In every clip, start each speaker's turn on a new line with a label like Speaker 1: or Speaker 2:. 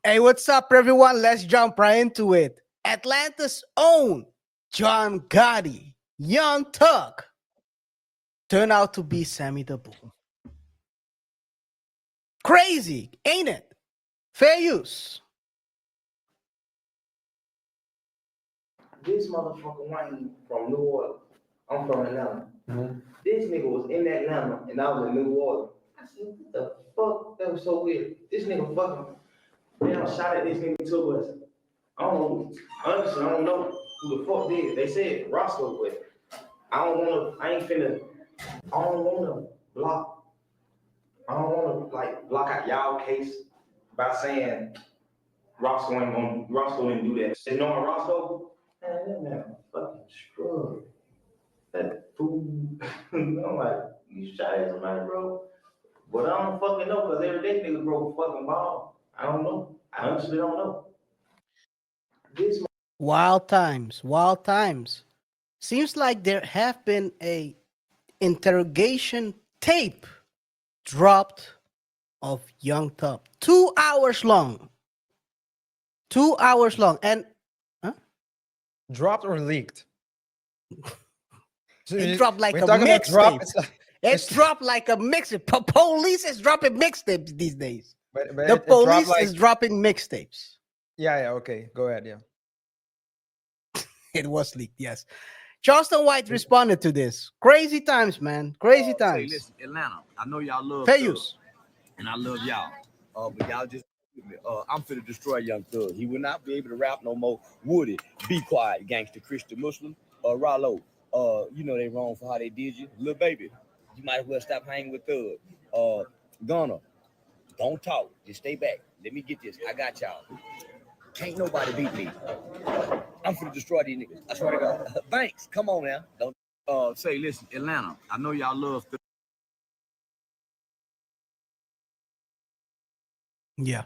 Speaker 1: Hey, what's up, everyone? Let's jump right into it. Atlanta's own John Gotti, Young Tuck, turned out to be Sammy the Bull. Crazy, ain't it? Fair use.
Speaker 2: This motherfucker Wayne from New Orleans. I'm from Atlanta. This nigga was in Atlanta and I was in New Orleans. I said, what the fuck? That was so weird. This nigga fucking, man, I shot at this nigga too, but I don't know. Honestly, I don't know who the fuck did. They said Roscoe, but I ain't finna, I don't wanna block, I don't wanna like block out y'all case by saying Roscoe didn't do that. And knowing Roscoe, man, that man fucking scrub. That fool. I'm like, you shot at somebody, bro? But I don't fucking know, because every day niggas broke a fucking ball. I don't know. I honestly don't know. This
Speaker 1: Wild times, wild times. Seems like there have been a interrogation tape dropped of Young Tuck. 2 hours long. 2 hours long. And
Speaker 3: Dropped or leaked?
Speaker 1: it dropped like
Speaker 3: we're
Speaker 1: a
Speaker 3: talking about drop.
Speaker 1: mixtape.
Speaker 3: It's like,
Speaker 1: It's dropped like a mixtape. Police is dropping mixtapes these days.
Speaker 3: but
Speaker 1: The
Speaker 3: it dropped
Speaker 1: police
Speaker 3: like,
Speaker 1: is dropping mixtapes.
Speaker 3: yeah, okay, go ahead, yeah.
Speaker 1: It was leaked, yes. Charleston White responded to this. Crazy times, man. Crazy
Speaker 4: Say,
Speaker 1: times.
Speaker 4: listen, Atlanta, I know y'all love
Speaker 1: Fair
Speaker 4: Thug,
Speaker 1: use.
Speaker 4: and I love y'all. But y'all just, I'm finna destroy Young Thug. He will not be able to rap no more. Woody, be quiet, gangster Christian Muslim. Rollo, you know they wrong for how they did you. Little baby, you might as well stop hanging with Thug. Gunner, don't talk, just stay back. Let me get this. I got y'all. Can't nobody beat me. I'm finna destroy these niggas. I swear to God. Thanks. Come on now. Don't say, listen, Atlanta, I know y'all love Thug.
Speaker 1: Yeah.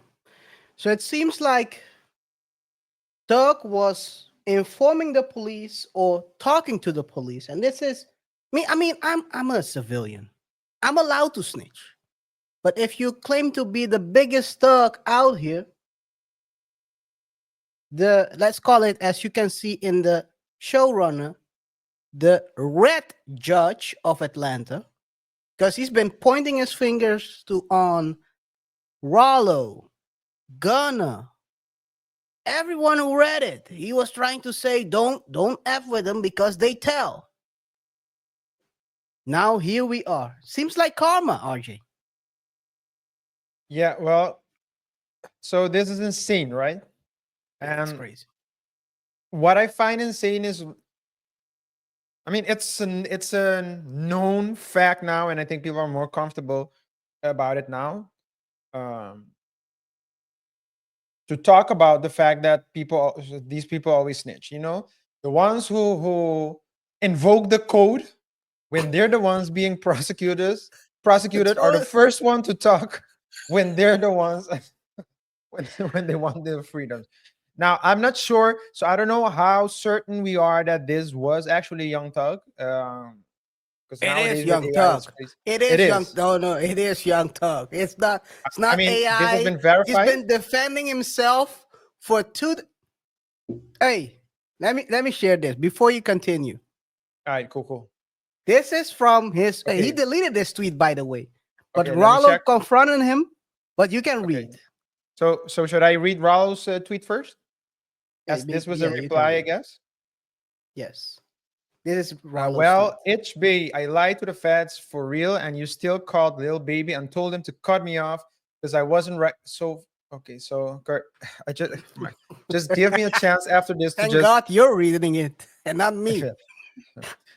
Speaker 1: So it seems like Doug was informing the police or talking to the police. And this is me. I mean, I'm a civilian. I'm allowed to snitch. But if you claim to be the biggest thug out here, let's call it, as you can see in the showrunner, the red judge of Atlanta, because he's been pointing his fingers on Rollo, Gunna, everyone who read it. He was trying to say, don't F with them because they tell. Now here we are. Seems like karma, RJ.
Speaker 3: Yeah, well, so this is insane, right?
Speaker 1: It's
Speaker 3: And
Speaker 1: crazy.
Speaker 3: what I find insane is, I mean, it's a known fact now, and I think people are more comfortable about it now. To talk about the fact that these people always snitch. You know, the ones who invoke the code when they're the ones being prosecuted are the first one to talk when they're the ones when they want their freedoms. Now, I'm not sure, so I don't know how certain we are that this was actually Young Thug. Because
Speaker 1: It is
Speaker 3: nowadays with
Speaker 1: Young
Speaker 3: AI,
Speaker 1: Thug. It is Young. No, it is Young Thug. It's not. It's
Speaker 3: I
Speaker 1: not
Speaker 3: mean,
Speaker 1: AI.
Speaker 3: this has been
Speaker 1: He's
Speaker 3: verified.
Speaker 1: been defending himself for two. Hey, let me share this before you continue.
Speaker 3: All right, cool.
Speaker 1: This is from his.
Speaker 3: Okay.
Speaker 1: He deleted this tweet, by the way. But
Speaker 3: Okay, let me
Speaker 1: Rollo
Speaker 3: check.
Speaker 1: confronted him. But you can
Speaker 3: Okay.
Speaker 1: read.
Speaker 3: So should I read Rollo's tweet first? As
Speaker 1: Hey,
Speaker 3: this was
Speaker 1: yeah,
Speaker 3: a
Speaker 1: you can
Speaker 3: reply, I
Speaker 1: read.
Speaker 3: guess.
Speaker 1: Yes. This is Rollo's
Speaker 3: Well,
Speaker 1: tweet.
Speaker 3: HB, I lied to the feds for real, and you still called Lil Baby and told him to cut me off because I wasn't right. So okay, so Kurt, I just give me a chance after this to
Speaker 1: Thank
Speaker 3: just.
Speaker 1: God you're reading it and not me.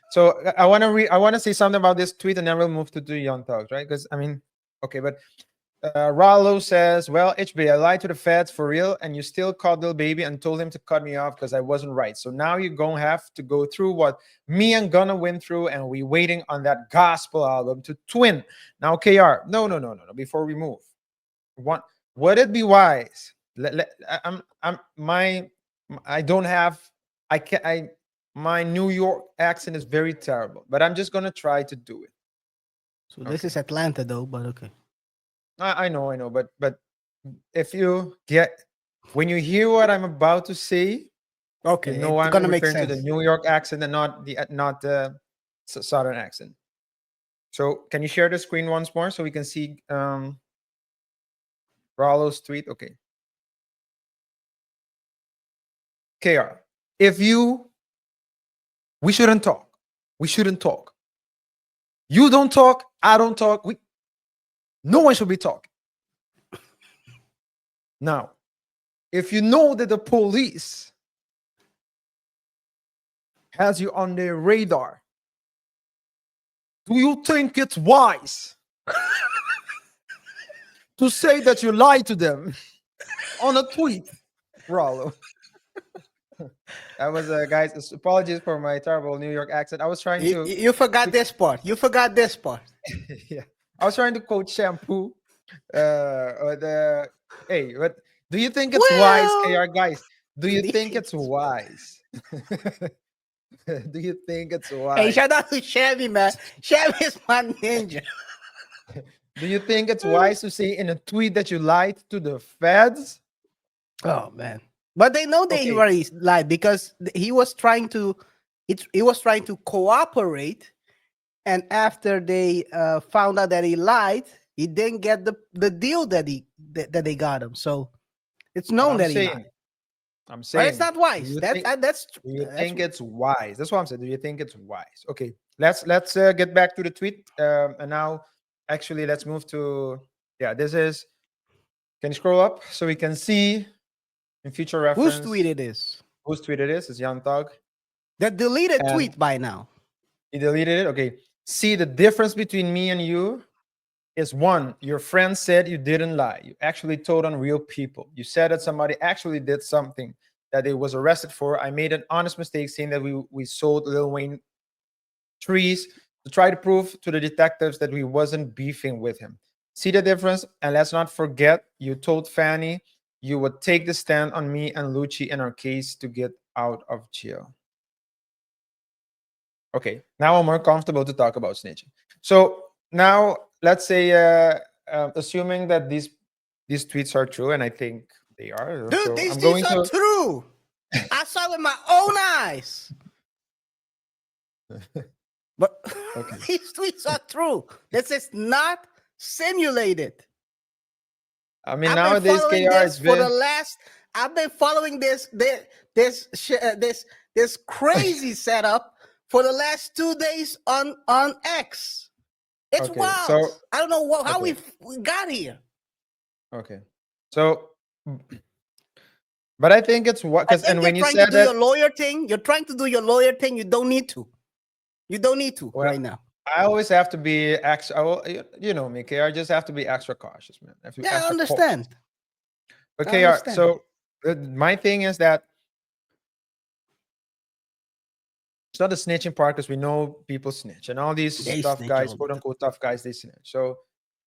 Speaker 3: So I want to I want to say something about this tweet, and then we'll move to the Young Thugs, right? Because I mean, okay, but Rollo says, well, HB, I lied to the feds for real, and you still called Lil Baby and told him to cut me off because I wasn't right. So now you're going to have to go through what me and Gunna went through, and we waiting on that gospel album to twin. Now, KR, no. Before we move, would it be wise? I don't have, my New York accent is very terrible, but I'm just going to try to do it.
Speaker 1: So this is Atlanta, though, but okay.
Speaker 3: I know, but if you get when you hear what I'm about to say,
Speaker 1: Okay,
Speaker 3: you know
Speaker 1: it's
Speaker 3: I'm
Speaker 1: gonna make
Speaker 3: referring to the
Speaker 1: sense.
Speaker 3: New York accent and not the Southern accent. So can you share the screen once more so we can see Rollo's tweet? Okay. KR, we shouldn't talk. We shouldn't talk. You don't talk. I don't talk. No one should be talking. Now, if you know that the police has you on their radar, do you think it's wise to say that you lied to them on a tweet, Rollo? That was guys. Apologies for my terrible New York accent. I was trying to
Speaker 1: You forgot this part. You forgot this part.
Speaker 3: yeah, I was trying to quote shampoo. Or the hey, what do you think it's wise,
Speaker 1: Well,
Speaker 3: KR guys? Do you
Speaker 1: do you
Speaker 3: think
Speaker 1: think
Speaker 3: it's wise? Do you think it's
Speaker 1: hey,
Speaker 3: wise?
Speaker 1: shout out to Chevy, man. Chevy is my ninja.
Speaker 3: Do you think it's wise to say in a tweet that you lied to the feds?
Speaker 1: Oh man. But they know they
Speaker 3: Okay,
Speaker 1: already lied because he was trying to he was trying to cooperate, and after they found out that he lied, he didn't get the deal that that they got him. So it's
Speaker 3: but
Speaker 1: known that he lied.
Speaker 3: I'm
Speaker 1: But it's
Speaker 3: saying,
Speaker 1: not
Speaker 3: do
Speaker 1: wise.
Speaker 3: you
Speaker 1: That's
Speaker 3: think
Speaker 1: that's
Speaker 3: do you
Speaker 1: that's
Speaker 3: think it's wise? That's what I'm saying. Do you think it's wise? Okay, let's get back to the tweet. And now, actually, let's move to this is. Can you scroll up so we can see in future
Speaker 1: whose tweet
Speaker 3: reference
Speaker 1: it is.
Speaker 3: whose tweet it is? It's Young Thug.
Speaker 1: The deleted
Speaker 3: And
Speaker 1: tweet by now.
Speaker 3: he deleted it. Okay. See, the difference between me and you is one, your friend said you didn't lie. You actually told on real people. You said that somebody actually did something that they was arrested for. I made an honest mistake saying that we sold Lil Wayne trees to try to prove to the detectives that we wasn't beefing with him. See the difference? And let's not forget, you told Fanny you would take the stand on me and Lucci in our case to get out of jail. Okay, now I'm more comfortable to talk about snitching. So now let's say, assuming that these tweets are true, and I think they are.
Speaker 1: Dude,
Speaker 3: So
Speaker 1: these
Speaker 3: I'm
Speaker 1: things
Speaker 3: going
Speaker 1: are
Speaker 3: to.
Speaker 1: true. I saw it with my own eyes. But
Speaker 3: Okay.
Speaker 1: these tweets are true. This is not simulated.
Speaker 3: I mean,
Speaker 1: I've been
Speaker 3: nowadays,
Speaker 1: following
Speaker 3: KR,
Speaker 1: this
Speaker 3: it's
Speaker 1: for the
Speaker 3: been.
Speaker 1: last. I've been following this crazy setup for the last 2 days on X. It's
Speaker 3: Okay,
Speaker 1: wild.
Speaker 3: so
Speaker 1: I don't know how
Speaker 3: okay,
Speaker 1: we got here.
Speaker 3: okay, so, but I think it's what
Speaker 1: I
Speaker 3: because
Speaker 1: think
Speaker 3: and
Speaker 1: you're
Speaker 3: when you
Speaker 1: trying to
Speaker 3: said
Speaker 1: do
Speaker 3: that,
Speaker 1: your lawyer thing. You're trying to do your lawyer thing. You don't need to. You don't need to
Speaker 3: well,
Speaker 1: right now.
Speaker 3: I always have to be extra. You know me, KR. I just have to be extra cautious, man. I have to be
Speaker 1: Yeah, I
Speaker 3: extra cautious.
Speaker 1: understand.
Speaker 3: But
Speaker 1: I
Speaker 3: KR,
Speaker 1: understand.
Speaker 3: so my thing is that it's not the snitching part because we know people snitch and all these
Speaker 1: They
Speaker 3: tough
Speaker 1: snitch
Speaker 3: guys,
Speaker 1: all the
Speaker 3: quote
Speaker 1: time.
Speaker 3: unquote tough guys, they snitch. So,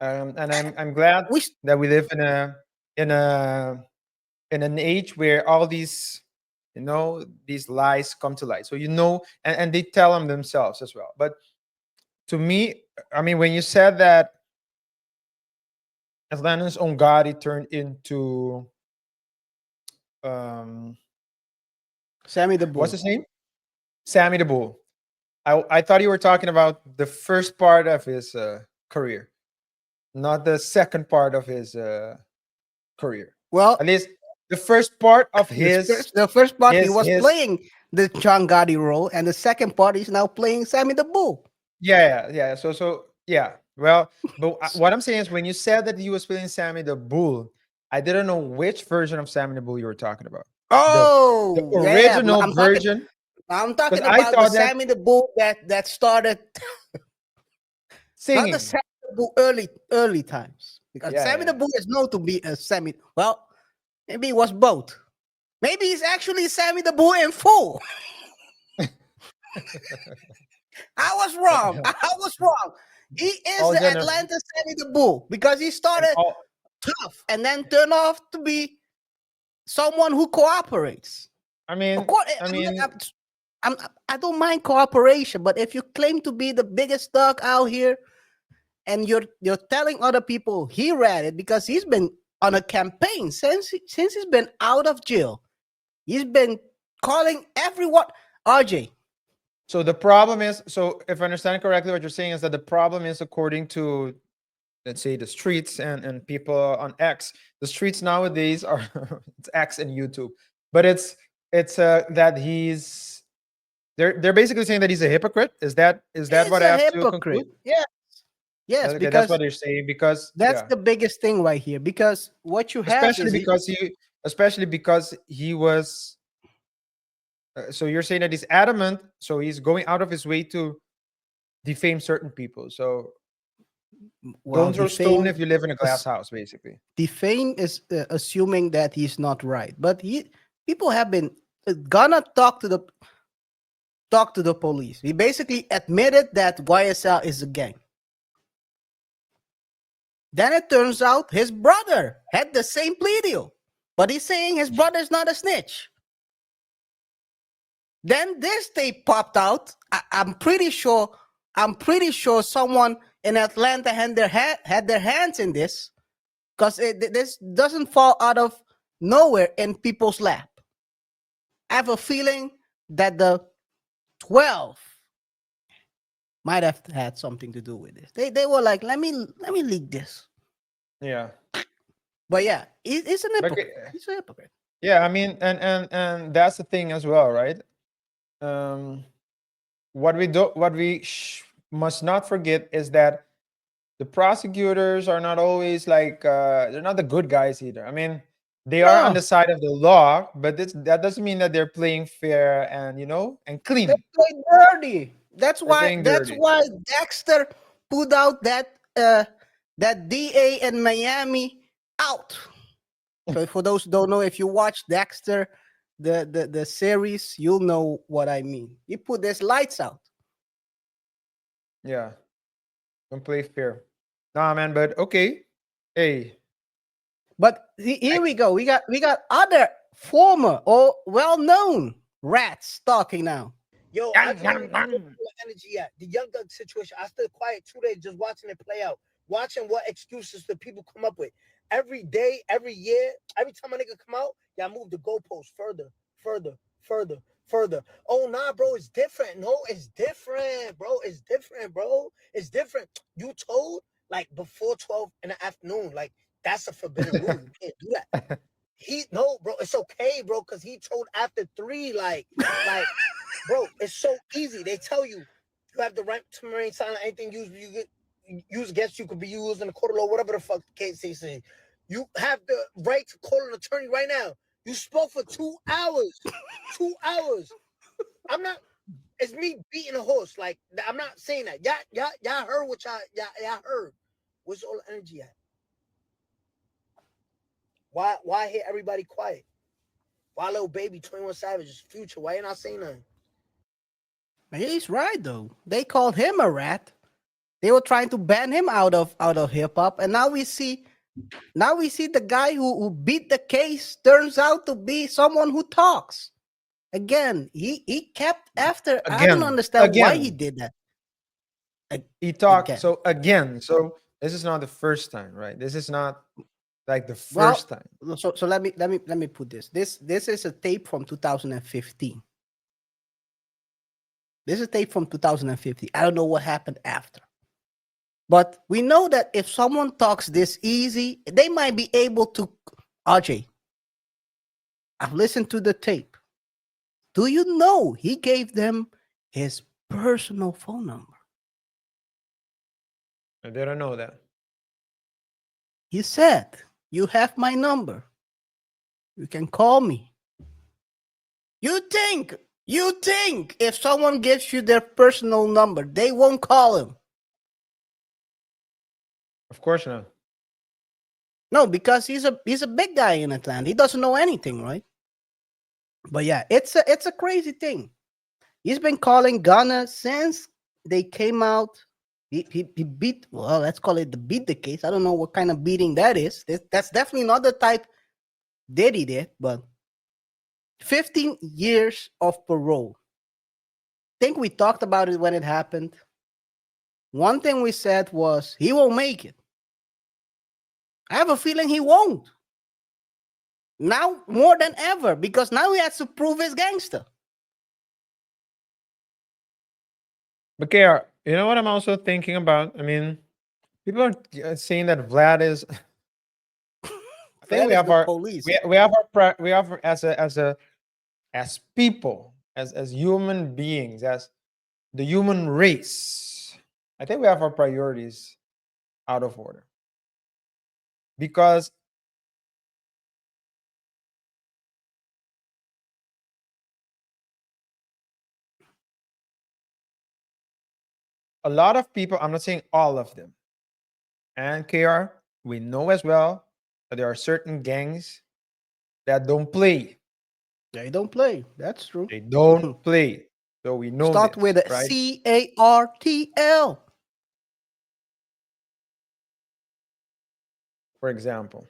Speaker 3: and I'm glad
Speaker 1: We
Speaker 3: that we live in a in an age where all these these lies come to light. So and they tell them themselves as well. But to me, I mean, when you said that Atlanta's Ongari turned into um
Speaker 1: Sammy the
Speaker 3: what's
Speaker 1: Bull.
Speaker 3: his name? Sammy the Bull. I thought you were talking about the first part of his career, not the second part of his career.
Speaker 1: Well,
Speaker 3: At least the first part of his
Speaker 1: the first part he was
Speaker 3: his
Speaker 1: playing the John Gotti role, and the second part he's now playing Sammy the Bull.
Speaker 3: yeah. So yeah. Well, but what I'm saying is when you said that he was playing Sammy the Bull, I didn't know which version of Sammy the Bull you were talking about. The
Speaker 1: Oh yeah,
Speaker 3: original version,
Speaker 1: I'm
Speaker 3: because
Speaker 1: talking
Speaker 3: I
Speaker 1: about the
Speaker 3: thought that
Speaker 1: Sammy the Bull that started, not the
Speaker 3: singing.
Speaker 1: Sammy the Bull early times, because Sammy the
Speaker 3: Yeah.
Speaker 1: Bull is known to be a Sammy. Well, maybe it was both. Maybe he's actually Sammy the Bull in full. I was wrong.
Speaker 3: Yeah.
Speaker 1: I was wrong. He is
Speaker 3: all
Speaker 1: the
Speaker 3: gener-
Speaker 1: Atlanta Sammy the Bull because he
Speaker 3: and
Speaker 1: started
Speaker 3: all
Speaker 1: tough and then turned off to be someone who cooperates.
Speaker 3: I
Speaker 1: Of
Speaker 3: mean,
Speaker 1: course,
Speaker 3: I
Speaker 1: look,
Speaker 3: mean,
Speaker 1: I don't mind cooperation, but if you claim to be the biggest dog out here and you're telling other people he read it because he's been on a campaign since he's been out of jail. He's been calling everyone RJ.
Speaker 3: So the problem is, so if I understand correctly, what you're saying is that the problem is, according to, let's say, the streets and people on X, the streets nowadays are it's X and YouTube, but it's that they're basically saying that he's a hypocrite. Is that
Speaker 1: He's
Speaker 3: what I
Speaker 1: a
Speaker 3: have to
Speaker 1: hypocrite.
Speaker 3: conclude?
Speaker 1: Yes,
Speaker 3: Okay, that's
Speaker 1: because
Speaker 3: what they're saying, because
Speaker 1: that's
Speaker 3: yeah,
Speaker 1: the biggest thing right here. Because what you have
Speaker 3: especially
Speaker 1: is
Speaker 3: because he was. So you're saying that he's adamant, so he's going out of his way to defame certain people. So
Speaker 1: well,
Speaker 3: don't throw stone
Speaker 1: defame.
Speaker 3: if you live in a glass house, basically.
Speaker 1: Defame is assuming that he's not right, but people have been gonna talk to the police. He basically admitted that YSL is a gang. Then it turns out his brother had the same plea deal, but he's saying his brother's not a snitch. Then this tape popped out. I'm pretty sure someone in Atlanta had their hands in this, because this doesn't fall out of nowhere in people's lap. I have a feeling that the 12 might have had something to do with this. They were like, let me leak this.
Speaker 3: Yeah.
Speaker 1: But yeah, he's an hypocrite.
Speaker 3: Okay.
Speaker 1: He's a hypocrite.
Speaker 3: Yeah, I mean, and that's the thing as well, right? What we must not forget is that the prosecutors are not always like they're not the good guys either. I mean, they are on
Speaker 1: No,
Speaker 3: the side of the law, but that doesn't mean that they're playing fair and and
Speaker 1: they
Speaker 3: clean.
Speaker 1: play dirty. That's
Speaker 3: They're
Speaker 1: why.
Speaker 3: playing
Speaker 1: That's
Speaker 3: dirty.
Speaker 1: why Dexter put out that DA in Miami out. So for those who don't know, if you watch Dexter, the series, you'll know what I mean. He put his lights out.
Speaker 3: Yeah, don't play fair. Nah, man, but okay. Hey,
Speaker 1: But here we go. We got other former or well-known rats talking now.
Speaker 2: Yo, I just want to know where the energy at. The Young Thug situation, I stood quiet 2 days just watching it play out, watching what excuses the people come up with. Every day, every year, every time a nigga come out, y'all move the goalposts further, further, further, further. Oh, nah, bro, it's different. No, it's different, bro. It's different, bro. It's different. You told, like, before 12 in the afternoon. Like, that's a forbidden rule. You can't do that. No, bro, it's okay, bro, because he told after 3, like, bro, it's so easy. They tell you have the right to remain silent. Anything used against you could be used in the court of law, whatever the fuck the case they say. You have the right to call an attorney right now. You spoke for 2 hours. 2 hours. I'm not. It's me beating a horse. Like, I'm not saying that. Y'all heard what y'all heard. Where's all the energy at? Why hear everybody quiet? Why little baby 21 Savage's Future? Why you not saying nothing?
Speaker 1: He's right though. They called him a rat. They were trying to ban him out of hip hop, and now we see the guy who beat the case turns out to be someone who talks. Again, he kept after. I don't understand why he did that.
Speaker 3: he talked.
Speaker 1: Again.
Speaker 3: So again, so this is not the first time, right? This is not like the
Speaker 1: Well,
Speaker 3: first time.
Speaker 1: So let me put this. This is a tape from 2015. This is a tape from 2015. I don't know what happened after. But we know that if someone talks this easy, they might be able to. RJ, I've listened to the tape. Do you know he gave them his personal phone number?
Speaker 3: I didn't know that.
Speaker 1: He said, "You have my number. You can call me." You think if someone gives you their personal number, they won't call him?
Speaker 3: Of course not.
Speaker 1: No, because he's a big guy in Atlanta. He doesn't know anything, right? But yeah, it's a crazy thing. He's been calling Ghana since they came out. He beat, well, let's call it the beat the case. I don't know what kind of beating that is. That's definitely not the type Diddy did, but 15 years of parole. I think we talked about it when it happened. One thing we said was he won't make it. I have a feeling he won't. Now more than ever, because now he has to prove his gangster.
Speaker 3: But KR, you know what I'm also thinking about? I mean, people are saying that Vlad is. I think
Speaker 1: That
Speaker 3: we
Speaker 1: is
Speaker 3: have
Speaker 1: the
Speaker 3: our
Speaker 1: police.
Speaker 3: we have our we have as people, as human beings, as the human race. I think we have our priorities out of order, because a lot of people, I'm not saying all of them, and KR, we know as well that there are certain gangs that don't play.
Speaker 1: They don't play. That's true.
Speaker 3: They don't play. So we know
Speaker 1: Start
Speaker 3: this,
Speaker 1: with a
Speaker 3: right?
Speaker 1: CARTL.
Speaker 3: For example,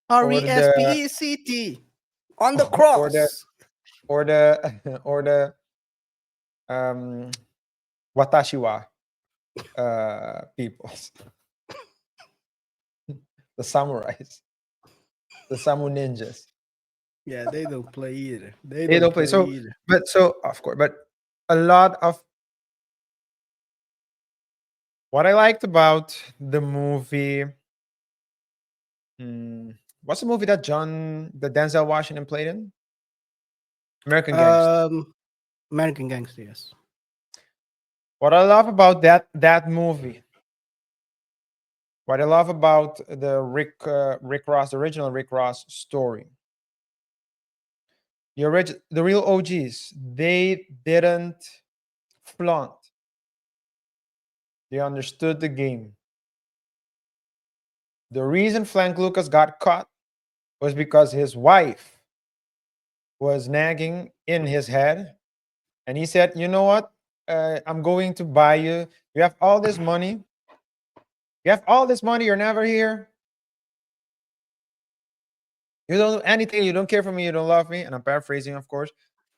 Speaker 3: the
Speaker 1: RESPECT on the
Speaker 3: or the
Speaker 1: cross.
Speaker 3: or the or the watashiwa peoples, the samurais, the samu ninjas.
Speaker 1: Yeah, they don't play either. They
Speaker 3: They
Speaker 1: don't
Speaker 3: don't play.
Speaker 1: play
Speaker 3: So,
Speaker 1: either.
Speaker 3: but so of course, but a lot of what I liked about the movie. What's the movie that Denzel Washington played in? American Gangster.
Speaker 1: American Gangster, yes.
Speaker 3: What I love about that movie, what I love about the Rick Ross, the original Rick Ross story, the real OGs, they didn't flaunt. They understood the game. The reason Frank Lucas got caught was because his wife was nagging in his head, and he said, "You know what? I'm going to buy you. You have all this money. You have all this money. You're never here. You don't do anything. You don't care for me. You don't love me." And I'm paraphrasing, of course.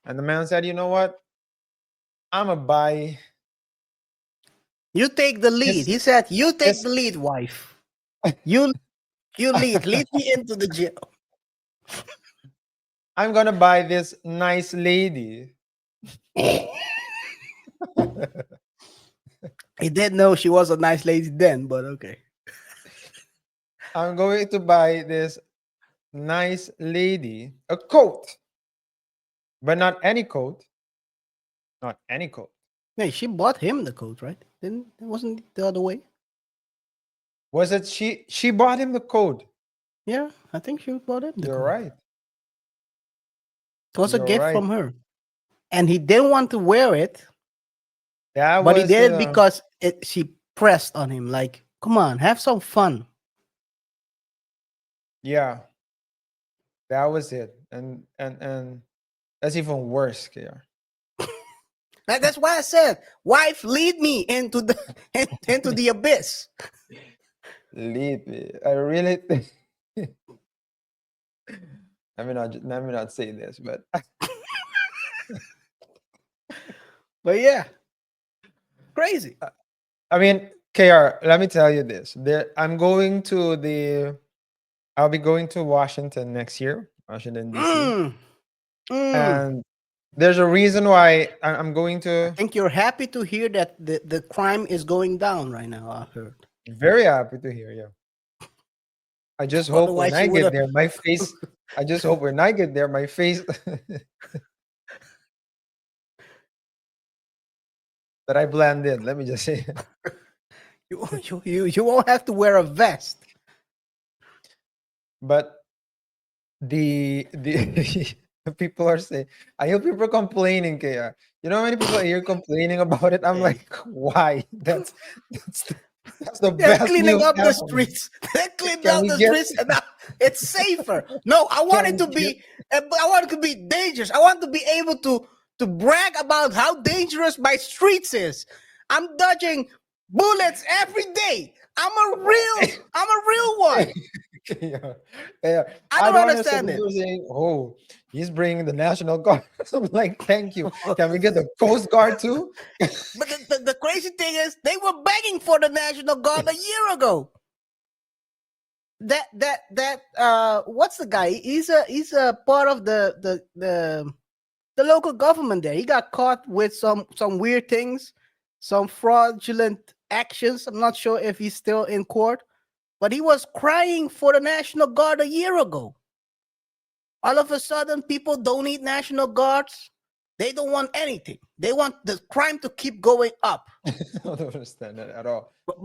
Speaker 3: And the man said, "You know what? I'm going to buy
Speaker 1: You take the lead.
Speaker 3: this.
Speaker 1: He said, "You take
Speaker 3: this
Speaker 1: the lead, wife. You lead. Lead me into the jail."
Speaker 3: I'm going to buy this nice lady."
Speaker 1: He didn't know she was a nice lady then, but okay.
Speaker 3: I'm going to buy this nice lady a coat, but not any coat. Not any coat.
Speaker 1: Hey, she bought him the coat, right? Didn't it wasn't it the other way?
Speaker 3: Was it she bought him the coat?
Speaker 1: Yeah, I think she bought him the
Speaker 3: You're
Speaker 1: coat.
Speaker 3: right.
Speaker 1: It was a
Speaker 3: You're
Speaker 1: gift
Speaker 3: right.
Speaker 1: from her. And he didn't want to wear it,
Speaker 3: That
Speaker 1: but he
Speaker 3: was
Speaker 1: did it because she pressed on him, like, come on, have some fun.
Speaker 3: yeah. That was it. And that's even worse, KR.
Speaker 1: That's why I said, wife, lead me into the into the abyss.
Speaker 3: Leave me. I really think let me not say this, but
Speaker 1: But yeah, crazy.
Speaker 3: I mean, KR, let me tell you this. I'll be going to Washington next year, Washington, DC.
Speaker 1: I
Speaker 3: And there's a reason why I'm going to.
Speaker 1: think you're happy to hear that the crime is going down right now. I heard.
Speaker 3: Very happy to hear you. I just hope when
Speaker 1: Otherwise,
Speaker 3: I
Speaker 1: you would
Speaker 3: get
Speaker 1: have.
Speaker 3: there, my face. I just hope when I get there, my face. That I blend in. Let me just say.
Speaker 1: You won't have to wear a vest.
Speaker 3: But the people are saying, I hear people complaining, KR. You know how many people I hear complaining about it? I'm
Speaker 1: Hey.
Speaker 3: like, why? That's the
Speaker 1: They're
Speaker 3: best
Speaker 1: cleaning
Speaker 3: news
Speaker 1: up the
Speaker 3: ever.
Speaker 1: streets. They're cleaning
Speaker 3: Can
Speaker 1: up
Speaker 3: we
Speaker 1: the
Speaker 3: get
Speaker 1: streets, and now it's safer. No, I want it to be. I want it to be dangerous. I want to be able to brag about how dangerous my streets is. I'm dodging bullets every day. I'm a real one.
Speaker 3: Yeah. Yeah.
Speaker 1: I
Speaker 3: I
Speaker 1: don't
Speaker 3: don't understand
Speaker 1: understand it.
Speaker 3: people saying, "Oh, he's bringing the National Guard." I'm like, "Thank you. Can we get the Coast Guard too?"
Speaker 1: But the crazy thing is, they were begging for the National Guard a year ago. What's the guy? He's a part of the local government there. He got caught with some weird things, some fraudulent actions. I'm not sure if he's still in court, but he was crying for the National Guard a year ago. All of a sudden, people don't need National Guards. They don't want anything. They want the crime to keep going up.
Speaker 3: I don't understand that at all.
Speaker 1: But-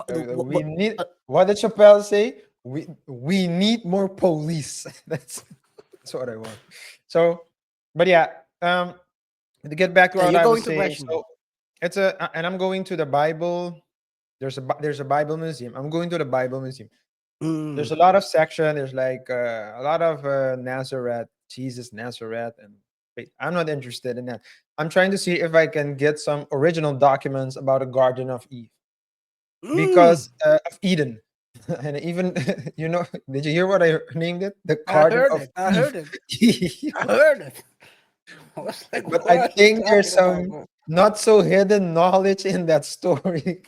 Speaker 3: We
Speaker 1: but-
Speaker 3: need. What did Chappelle say? We need more police. That's what I want. So, but yeah. To get back to
Speaker 1: Yeah,
Speaker 3: what
Speaker 1: you're
Speaker 3: I was
Speaker 1: going to
Speaker 3: saying.
Speaker 1: Russian.
Speaker 3: So and I'm going to the Bible. There's a Bible museum. I'm going to the Bible museum. There's a lot of section. There's like a lot of Nazareth, Jesus Nazareth, and wait, I'm not interested in that. I'm trying to see if I can get some original documents about the Garden of Eve because of Eden, and even did you hear what I named it? The
Speaker 1: I
Speaker 3: Garden
Speaker 1: heard
Speaker 3: of
Speaker 1: it. I heard it.
Speaker 3: Eve.
Speaker 1: I heard it. I was like,
Speaker 3: But
Speaker 1: what
Speaker 3: I
Speaker 1: are you
Speaker 3: think there's
Speaker 1: talking about,
Speaker 3: some
Speaker 1: bro?
Speaker 3: not so hidden knowledge in that story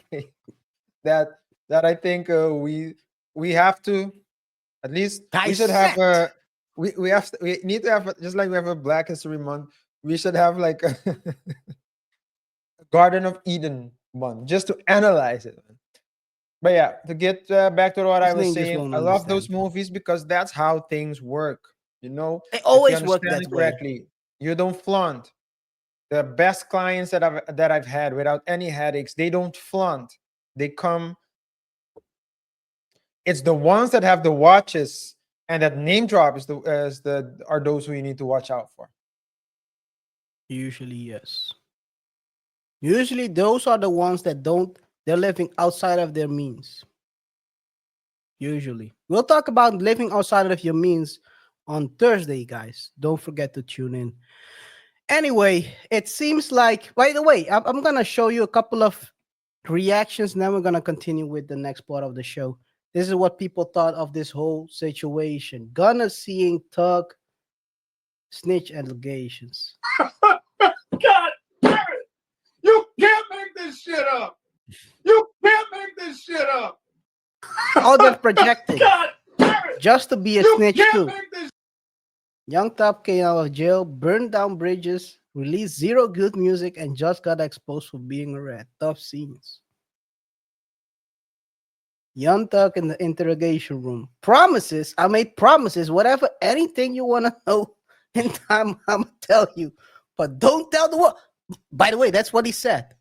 Speaker 3: that I think we have to at least we should have
Speaker 1: Dissect.
Speaker 3: we need to have just like we have a Black History Month. We should have like a Garden of Eden month just to analyze it. But yeah, to get back to what I
Speaker 1: These
Speaker 3: was
Speaker 1: ninjas
Speaker 3: saying,
Speaker 1: won't
Speaker 3: I love those
Speaker 1: understand.
Speaker 3: movies because that's how things work.
Speaker 1: They
Speaker 3: If you
Speaker 1: always work
Speaker 3: understand
Speaker 1: that
Speaker 3: it
Speaker 1: way.
Speaker 3: correctly, you don't flaunt. The best clients that I've had without any headaches, they don't flaunt. They come. It's the ones that have the watches and that name drop are those who you need to watch out for.
Speaker 1: Usually, yes. Usually, those are the ones that don't. They're living outside of their means. Usually, we'll talk about living outside of your means on Thursday, guys. Don't forget to tune in. Anyway, it seems like. By the way, I'm gonna show you a couple of reactions. Now we're gonna continue with the next part of the show. This is what people thought of this whole situation. Gunna seeing Tug snitch allegations.
Speaker 5: God damn it! You can't make this shit up! You can't make this shit up!
Speaker 1: All they're projecting
Speaker 5: God damn it!
Speaker 1: just to be a
Speaker 5: You
Speaker 1: snitch
Speaker 5: can't
Speaker 1: too.
Speaker 5: make this
Speaker 1: Young Top came out of jail, burned down bridges, released zero good music, and just got exposed for being a rat. Tough scenes. Young Thug in the interrogation room. Promises. I made promises. Whatever, anything you want to know in time, I'm going to tell you. But don't tell the world. By the way, that's what he said.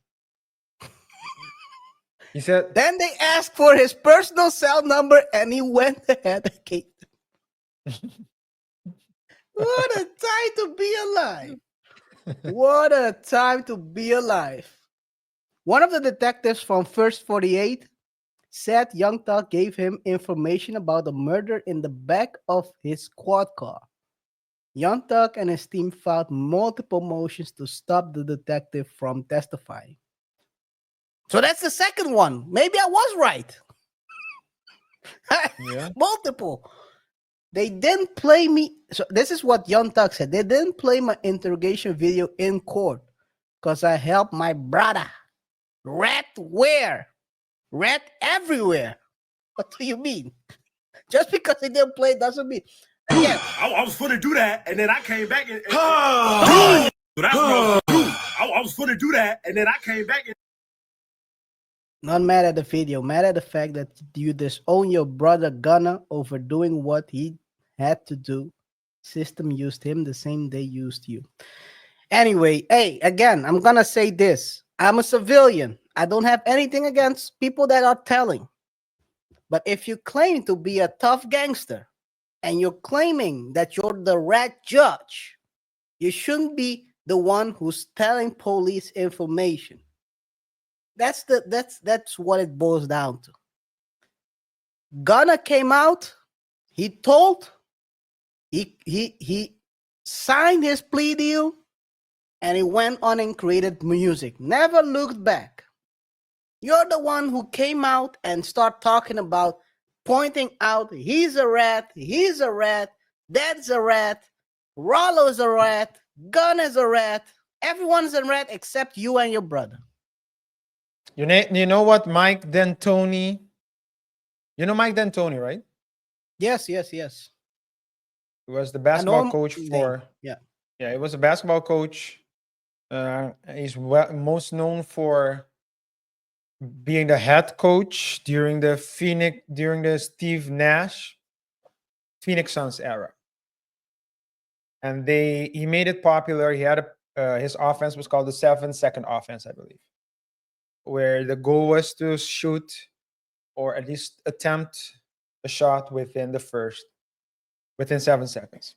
Speaker 3: He said,
Speaker 1: Then they asked for his personal cell number and he went ahead and gave them. What a time to be alive. What a time to be alive. One of the detectives from First 48 said Young Thug gave him information about the murder in the back of his squad car. Young Thug and his team filed multiple motions to stop the detective from testifying. So that's the second one. Maybe I was right.
Speaker 3: yeah.
Speaker 1: Multiple. They didn't play me. So this is what Young Thug said. They didn't play my interrogation video in court because I helped my brother. Rat where? Rat everywhere. What do you mean? Just because they didn't play doesn't mean. Again,
Speaker 5: I was finna do that, and then I came back and so that's what I was gonna do. I was finna do that, and then I came back and
Speaker 1: not mad at the video, mad at the fact that you disown your brother Gunna over doing what he had to do. System used him the same they used you. Anyway, hey, again, I'm gonna say this. I'm a civilian. I don't have anything against people that are telling. But if you claim to be a tough gangster and you're claiming that you're the rat judge, you shouldn't be the one who's telling police information. That's what it boils down to. Gunna came out, he signed his plea deal, and he went on and created music. Never looked back. You're the one who came out and start talking about pointing out he's a rat, Dad's a rat, Rollo's a rat, Gun is a rat. Everyone's a rat except you and your brother.
Speaker 3: You know what Mike D'Antoni? You know Mike D'Antoni, right?
Speaker 1: Yes.
Speaker 3: He was the basketball coach for.
Speaker 1: Yeah.
Speaker 3: Yeah, he was a basketball coach. He's most known for being the head coach during the Steve Nash Phoenix Suns era, and he made it popular. He had his offense was called the 7-second offense, I believe, where the goal was to shoot or at least attempt a shot within 7 seconds.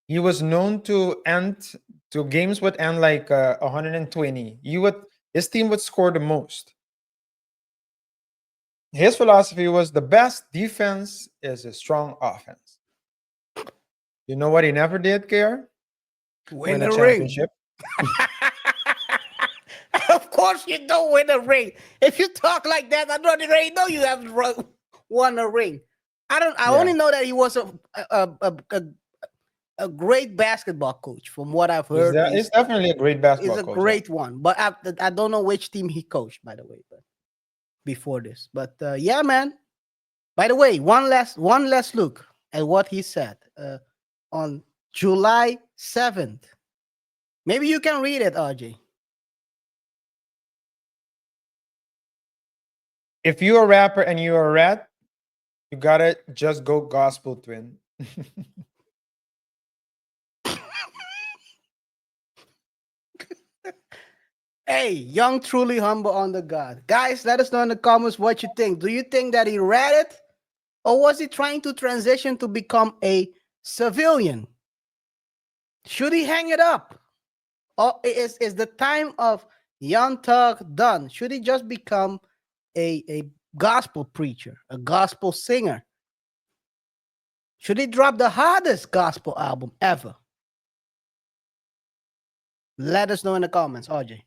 Speaker 3: He was known to games would end like 120. His team would score the most. His philosophy was the best defense is a strong offense. You know what he never did, KaiR?
Speaker 1: Win a ring. Of course you don't win a ring. If you talk like that, I don't already know you haven't won a ring. I only know that he was a great basketball coach from what I've heard.
Speaker 3: He's definitely a great basketball coach.
Speaker 1: He's a great one. But I don't know which team he coached, by the way, but before this. But yeah, man. By the way, one last look at what he said on July 7th. Maybe you can read it, RJ.
Speaker 3: If you're a rapper and you're a rat, you gotta just go gospel, twin.
Speaker 1: Hey, young, truly humble on the God. Guys, let us know in the comments what you think. Do you think that he read it? Or was he trying to transition to become a civilian? Should he hang it up? Or is the time of Young Thug done? Should he just become a gospel preacher, a gospel singer? Should he drop the hardest gospel album ever? Let us know in the comments, RJ.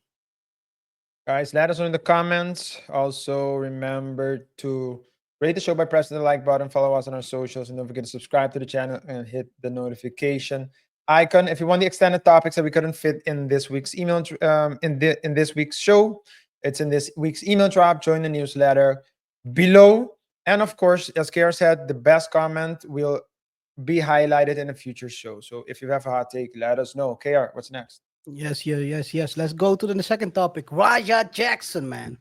Speaker 3: Guys, let us know in the comments. Also, remember to rate the show by pressing the like button, follow us on our socials, and don't forget to subscribe to the channel and hit the notification icon. If you want the extended topics that we couldn't fit in this week's email, in this week's show, it's in this week's email drop. Join the newsletter below. And of course, as KaiR said, the best comment will be highlighted in a future show. So if you have a hot take, let us know. KaiR, what's next?
Speaker 1: Yes. Let's go to the second topic. Raja Jackson, man.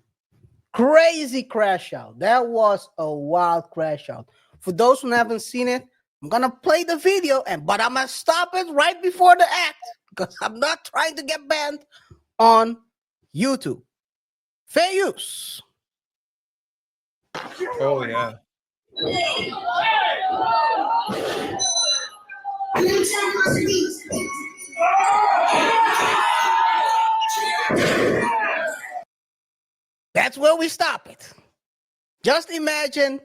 Speaker 1: Crazy crash out. That was a wild crash out. For those who haven't seen it, I'm gonna play the video, but I'm gonna stop it right before the act because I'm not trying to get banned on YouTube. Fair use.
Speaker 3: Oh yeah.
Speaker 1: That's where we stop it. Just imagine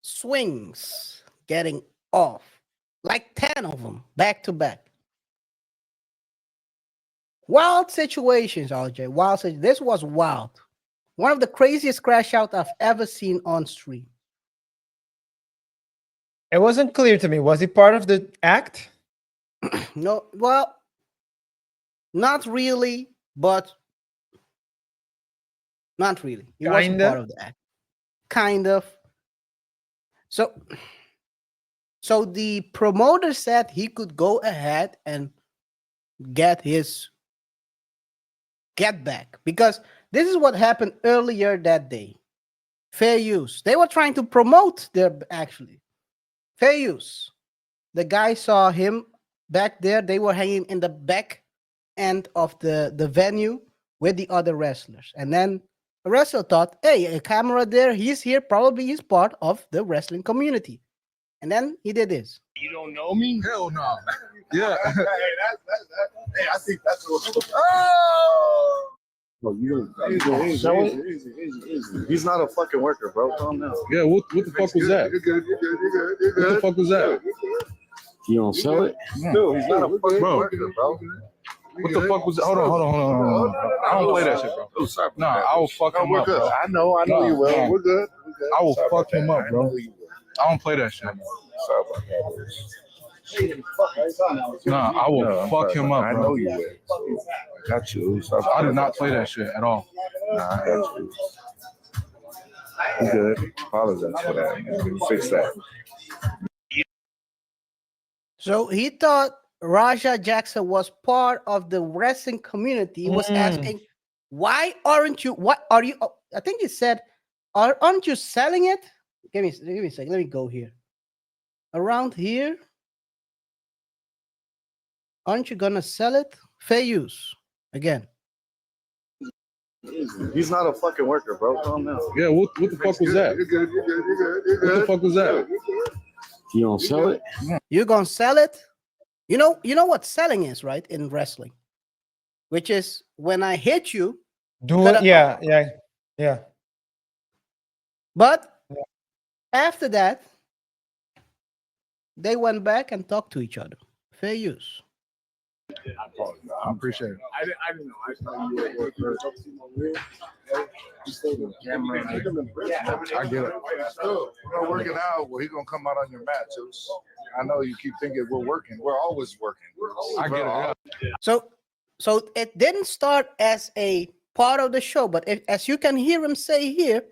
Speaker 1: swings getting off, like 10 of them back to back. Wild situations, RJ. Wild. This was wild. One of the craziest crash out I've ever seen on stream.
Speaker 3: It wasn't clear to me. Was he part of the act?
Speaker 1: No, well, not really, but not really. He wasn't part of the act. Kind of. So the promoter said he could go ahead and get his get back because this is what happened earlier that day. Fair use. They were trying to promote actually. Fair use. The guy saw him back there. They were hanging in the back end of the venue with the other wrestlers. And then the wrestler thought, hey, a camera there. He's here. Probably he's part of the wrestling community. And then he did this.
Speaker 4: You don't know me?
Speaker 6: Hell no. Yeah. Hey, I think that's what.
Speaker 4: Oh, you don't show it?
Speaker 6: Easy. He's not a fucking worker, bro. Calm down.
Speaker 5: Yeah, what the fuck was that?
Speaker 6: You're good.
Speaker 5: What the fuck was that?
Speaker 4: You don't show it?
Speaker 6: No, he's not a fucking worker, bro. What the fuck was that? Hold on. I don't play that shit, bro. Nah, I will fuck him up, bro.
Speaker 7: I know you will. We're good.
Speaker 6: I will fuck him up, bro. I don't play that shit.
Speaker 7: Sorry about that.
Speaker 6: Nah, I will fuck him up,
Speaker 7: I
Speaker 6: bro.
Speaker 7: know you will. I got you.
Speaker 6: I do not play that shit at all.
Speaker 7: Nah, I got you. You good. Apologize for that, man. Fix that.
Speaker 1: So he thought Raja Jackson was part of the wrestling community. He was asking, why aren't you, what are you, I think he said, aren't you selling it? Give me a second. Let me go here. Around here. Aren't you gonna sell it? Fair use. Again.
Speaker 7: He's not a fucking worker, bro. Calm down.
Speaker 6: Yeah, what the fuck was that?
Speaker 7: You're good.
Speaker 6: What the fuck was that?
Speaker 7: You don't sell it?
Speaker 1: You're gonna sell it? You know what selling is, right? In wrestling. Which is when I hit you.
Speaker 3: Do it. Yeah.
Speaker 1: But after that, they went back and talked to each other. Fair use.
Speaker 6: I appreciate it.
Speaker 7: I didn't know. I thought you were a worker.
Speaker 6: I get it.
Speaker 8: We're working out. Well, he's gonna come out on your matches. I know you keep thinking we're working. We're always working.
Speaker 6: I get it. Yeah.
Speaker 1: So it didn't start as a part of the show, but as you can hear him say here,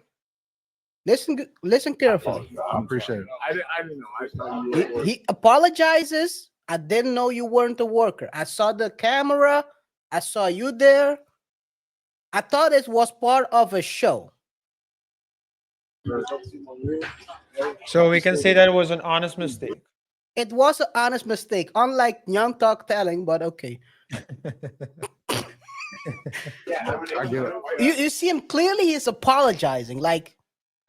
Speaker 1: listen carefully.
Speaker 6: I appreciate it.
Speaker 7: I didn't know. I thought you were a worker.
Speaker 1: He apologizes. I didn't know you weren't a worker. I saw the camera. I saw you there. I thought it was part of a show.
Speaker 3: So we can say that it was an honest mistake.
Speaker 1: It was an honest mistake, unlike Young Talk telling, but okay.
Speaker 6: I get it.
Speaker 1: You see him clearly, he's apologizing. Like,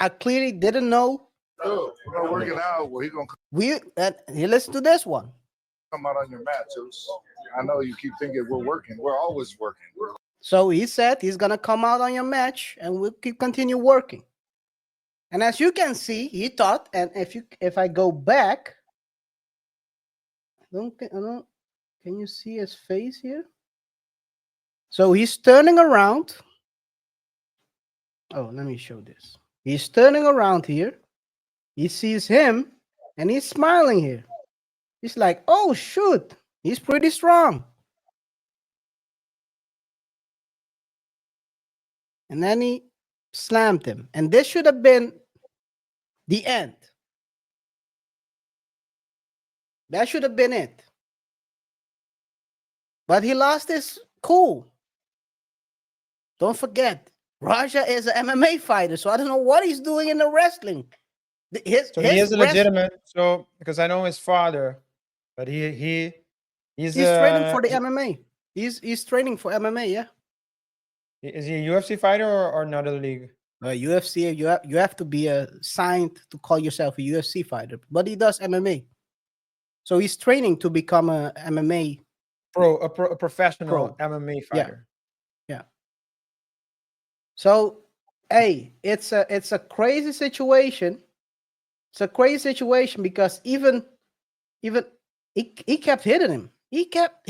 Speaker 1: I clearly didn't know.
Speaker 8: We're working out. Well, he's gonna
Speaker 1: You listen to this one.
Speaker 8: come out on your matches. I know you keep thinking we're working. We're always working.
Speaker 1: So he said he's gonna come out on your match, and we'll continue working. And as you can see, he thought, and if I go back, can you see his face here? So he's turning around. Oh, let me show this. He's turning around here. He sees him, and he's smiling here. He's like, oh, shoot. He's pretty strong. And then he slammed him. And this should have been the end. That should have been it. But he lost his cool. Don't forget, Raja is an MMA fighter, so I don't know what he's doing in the wrestling.
Speaker 3: He is legitimate. So because I know his father, but he's
Speaker 1: training for the MMA. He's training for MMA. Yeah.
Speaker 3: Is he a UFC fighter or another league?
Speaker 1: UFC. You have to be signed to call yourself a UFC fighter, but he does MMA. So he's training to become a MMA
Speaker 3: a professional MMA fighter.
Speaker 1: Yeah. So, hey, it's a crazy situation. It's a crazy situation because even he kept hitting him. He kept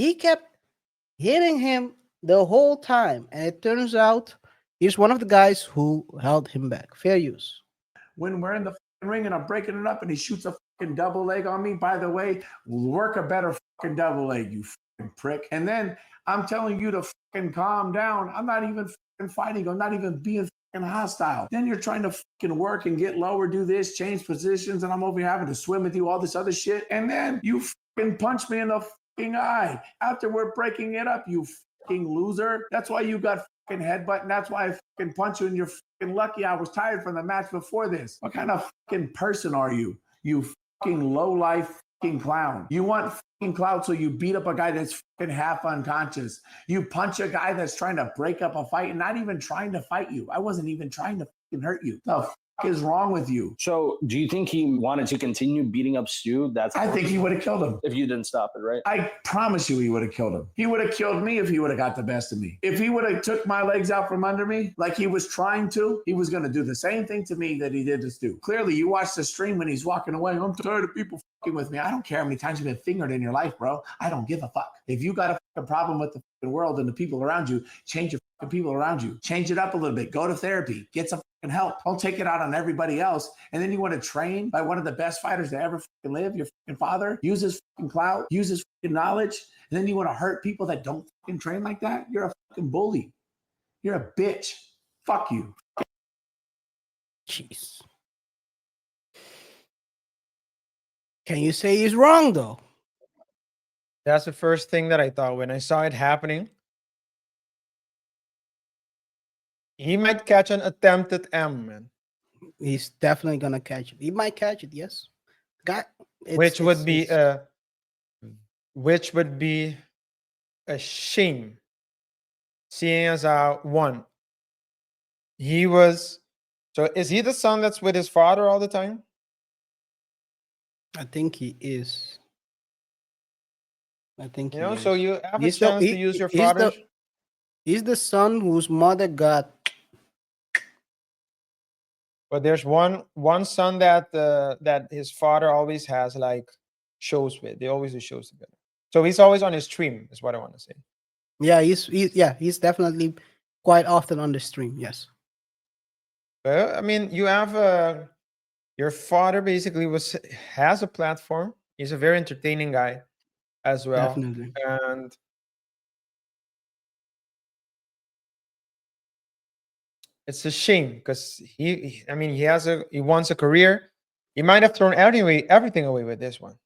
Speaker 1: hitting him the whole time, and it turns out he's one of the guys who held him back. Fair use.
Speaker 9: When we're in the ring and I'm breaking it up and he shoots a fucking double leg on me, by the way, work a better fucking double leg, you fucking prick. And then I'm telling you to fucking calm down. I'm not even fucking fighting. I'm not even being fucking hostile. Then you're trying to fucking work and get lower, do this, change positions, and I'm over here having to swim with you, all this other shit. And then you fucking punch me in the fucking eye after we're breaking it up, you fucking loser. That's why you got fucking headbutt, and that's why I fucking punch you, and you're fucking lucky I was tired from the match before this. What kind of fucking person are you? You fucking low-life fucking clown. You want fucking clout, so you beat up a guy that's fucking half unconscious. You punch a guy that's trying to break up a fight and not even trying to fight you. I wasn't even trying to fucking hurt you. The fuck is wrong with you?
Speaker 10: So do you think he wanted to continue beating up Stu?
Speaker 9: I think he would have killed him.
Speaker 10: If you didn't stop it, right?
Speaker 9: I promise you he would have killed him. He would have killed me if he would have got the best of me. If he would have took my legs out from under me like he was trying to, he was going to do the same thing to me that he did to Stu. Clearly, you watched the stream when he's walking away. I'm tired of people fucking with me. I don't care how many times you've been fingered in your life, bro. I don't give a fuck. If you got a fucking problem with the fucking world and the people around you, change your fucking people around you. Change it up a little bit. Go to therapy. Get some fucking help. Don't take it out on everybody else. And then you want to train by one of the best fighters to ever fucking live, your fucking father, use his fucking clout, use his fucking knowledge, and then you want to hurt people that don't fucking train like that? You're a fucking bully. You're a bitch. Fuck you.
Speaker 1: Jeez. Can you say he's wrong though?
Speaker 3: That's the first thing that I thought when I saw it happening. He might catch an attempted M, man.
Speaker 1: He's definitely gonna catch it. He might catch it, yes.
Speaker 3: Which would be a shame. Seeing as one. He was is he the son that's with his father all the time?
Speaker 1: I think he is.
Speaker 3: So you have a chance to use your father.
Speaker 1: He's the son whose mother got.
Speaker 3: But there's one son that his father always has like shows with. They always do shows together. So he's always on his stream, is what I want to say.
Speaker 1: Yeah, he's definitely quite often on the stream. Yes.
Speaker 3: Well, I mean, you have your father basically has a platform. He's a very entertaining guy as well.
Speaker 1: Definitely.
Speaker 3: And it's a shame because he wants a career. He might have thrown everything away with this one.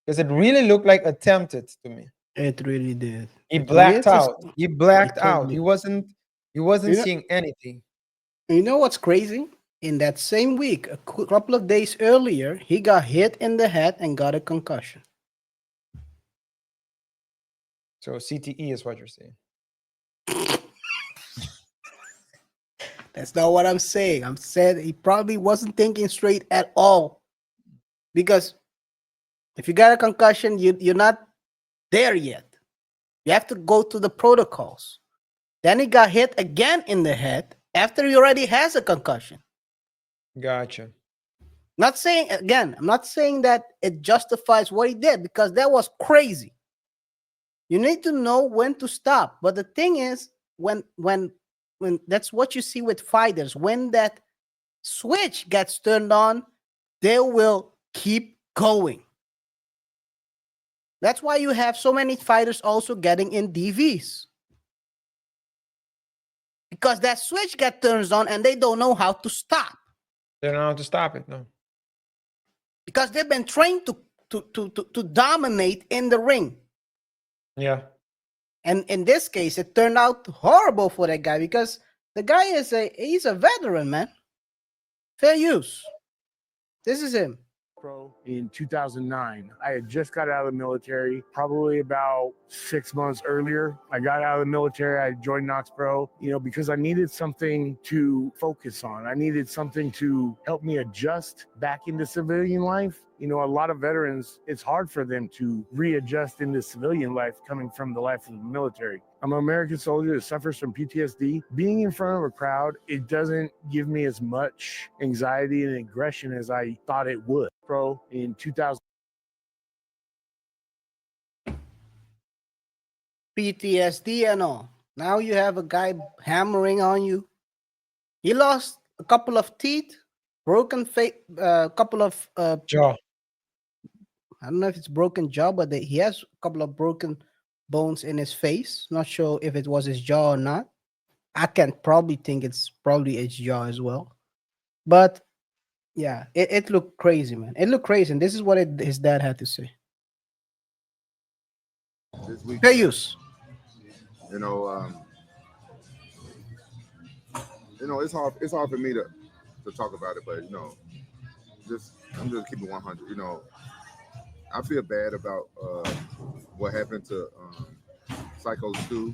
Speaker 3: Because it really looked like attempted to me.
Speaker 1: It really did.
Speaker 3: He blacked out. He blacked out. He wasn't seeing anything.
Speaker 1: You know what's crazy? In that same week, a couple of days earlier, he got hit in the head and got a concussion.
Speaker 3: So CTE is what you're saying.
Speaker 1: That's not what I'm saying. I'm saying he probably wasn't thinking straight at all. Because if you got a concussion, you're not there yet. You have to go to the protocols. Then he got hit again in the head after he already has a concussion.
Speaker 3: Gotcha.
Speaker 1: I'm not saying that it justifies what he did because that was crazy. You need to know when to stop. But the thing is, when that's what you see with fighters, when that switch gets turned on, they will keep going. That's why you have so many fighters also getting in DVs. Because that switch gets turned on and they don't know how to stop.
Speaker 3: They don't know how to stop it, no.
Speaker 1: Because they've been trained to dominate in the ring.
Speaker 3: Yeah.
Speaker 1: And in this case, it turned out horrible for that guy because the guy he's a veteran, man. Fair use. This is him.
Speaker 11: Pro in 2009. I had just got out of the military, probably about 6 months earlier. I got out of the military. I joined Knox Pro, because I needed something to focus on. I needed something to help me adjust back into civilian life. A lot of veterans, it's hard for them to readjust into civilian life coming from the life of the military. I'm an American soldier that suffers from PTSD. Being in front of a crowd, it doesn't give me as much anxiety and aggression as I thought it would. Pro in 2000.
Speaker 1: PTSD and all. Now you have a guy hammering on you. He lost a couple of teeth, broken face, a couple of
Speaker 3: jaw.
Speaker 1: I don't know if it's broken jaw, but he has a couple of broken bones in his face. Not sure if it was his jaw or not. I can probably think it's probably his jaw as well. But yeah, it looked crazy, man. It looked crazy, and this is what his dad had to say. Fair use.
Speaker 7: It's hard for me to talk about it, but I'm just keeping 100. I feel bad about what happened to Psycho 2.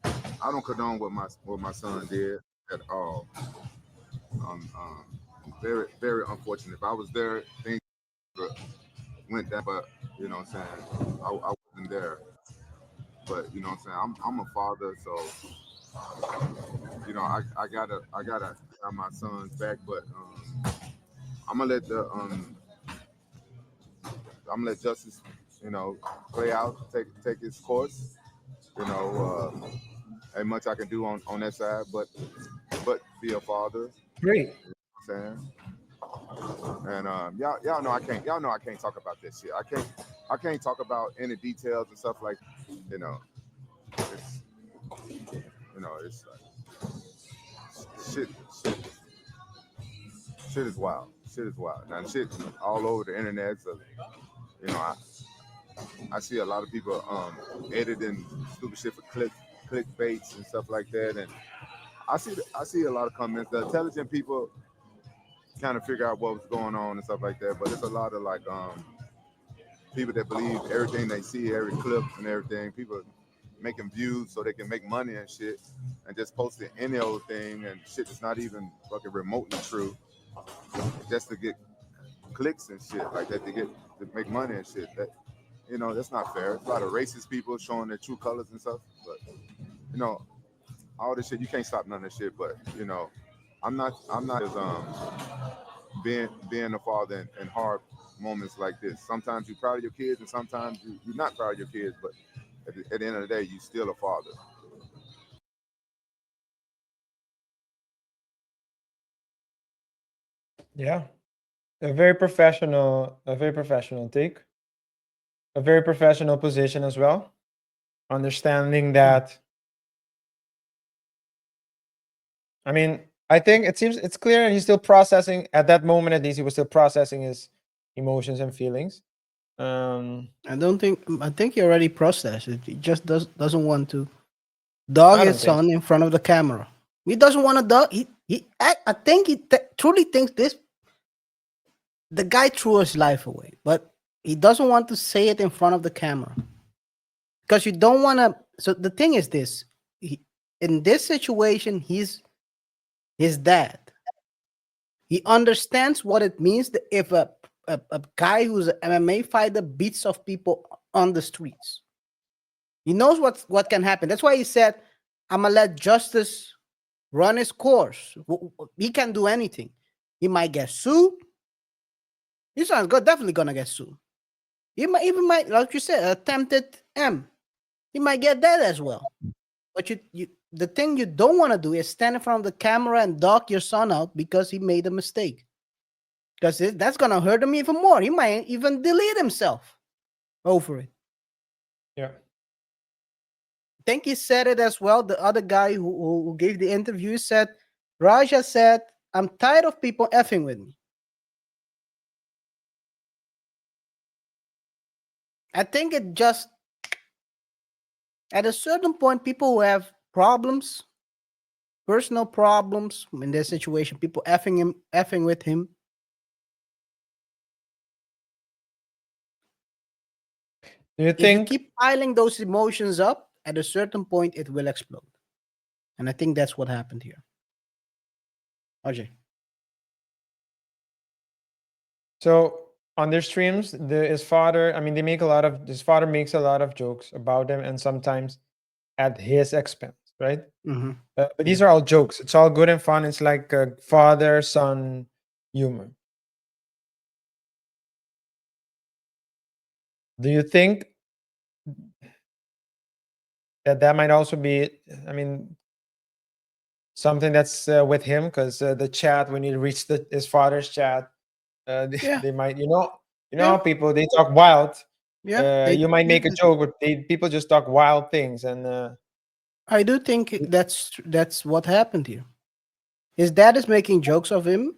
Speaker 7: I don't condone what my son did at all. Very, very unfortunate. If I was there, things went down, but I wasn't there. But I'm a father, so I gotta have my son's back, but I'm gonna let justice, play out, take its course. Ain't much I can do on that side, but be a father.
Speaker 3: Great.
Speaker 7: You know what I'm saying? And y'all know I can't talk about this shit. I can't talk about any details and stuff like, you know, it's it's like shit is wild. Shit is wild. Now shit all over the internet. So, I see a lot of people editing stupid shit for clickbaits and stuff like that, and I see a lot of comments. The intelligent people kind of figure out what was going on and stuff like that, but it's a lot of like people that believe everything they see, every clip and everything. People making views so they can make money and shit, and just posting any old thing and shit that's not even fucking remotely true, just to get clicks and shit like that, to make money and shit. That's not fair. It's a lot of racist people showing their true colors and stuff, but all this shit, you can't stop none of this shit. But I'm not as being a father in hard moments like this. Sometimes you're proud of your kids, and sometimes you're not proud of your kids. But at the end of the day, you're still a father.
Speaker 3: Yeah, a very professional take, a very professional position as well. Understanding that, I mean, I think it's clear, and he's still processing at that moment. At least he was still processing his emotions and feelings.
Speaker 1: I think he already processed it. He just doesn't want to dog
Speaker 3: I don't
Speaker 1: his
Speaker 3: think
Speaker 1: son in front of the camera. He doesn't want to dog. I think he truly thinks this. The guy threw his life away, but he doesn't want to say it in front of the camera because you don't want to. So the thing is this: in this situation, he's his dad. He understands what it means if a guy who's an MMA fighter beats up people on the streets. He knows what can happen. That's why he said, "I'm gonna let justice run its course." He can do anything. He might get sued. His son's definitely gonna get sued. He might, like you said, attempted M. He might get that as well. But the thing you don't want to do is stand in front of the camera and dog your son out because he made a mistake. Because that's gonna hurt him even more. He might even delete himself over it.
Speaker 3: Yeah.
Speaker 1: I think he said it as well. The other guy who gave the interview said, Raja said, "I'm tired of people effing with me." I think it just, at a certain point, people who have problems, personal problems in their situation, people effing with him.
Speaker 3: Do you
Speaker 1: If you
Speaker 3: think?
Speaker 1: keep piling those emotions up, at a certain point, it will explode. And I think that's what happened here. Ajay.
Speaker 3: So on their streams, his father, I mean, his father makes a lot of jokes about them, and sometimes at his expense, right?
Speaker 1: Mm-hmm.
Speaker 3: But these are all jokes. It's all good and fun. It's like father-son humor. Do you think that might also be, I mean, something that's with him? Because the chat, when you reach his father's chat, they might, how people, they talk wild. You might make a joke, but people just talk wild things, and
Speaker 1: I do think that's what happened here. His dad is making jokes of him,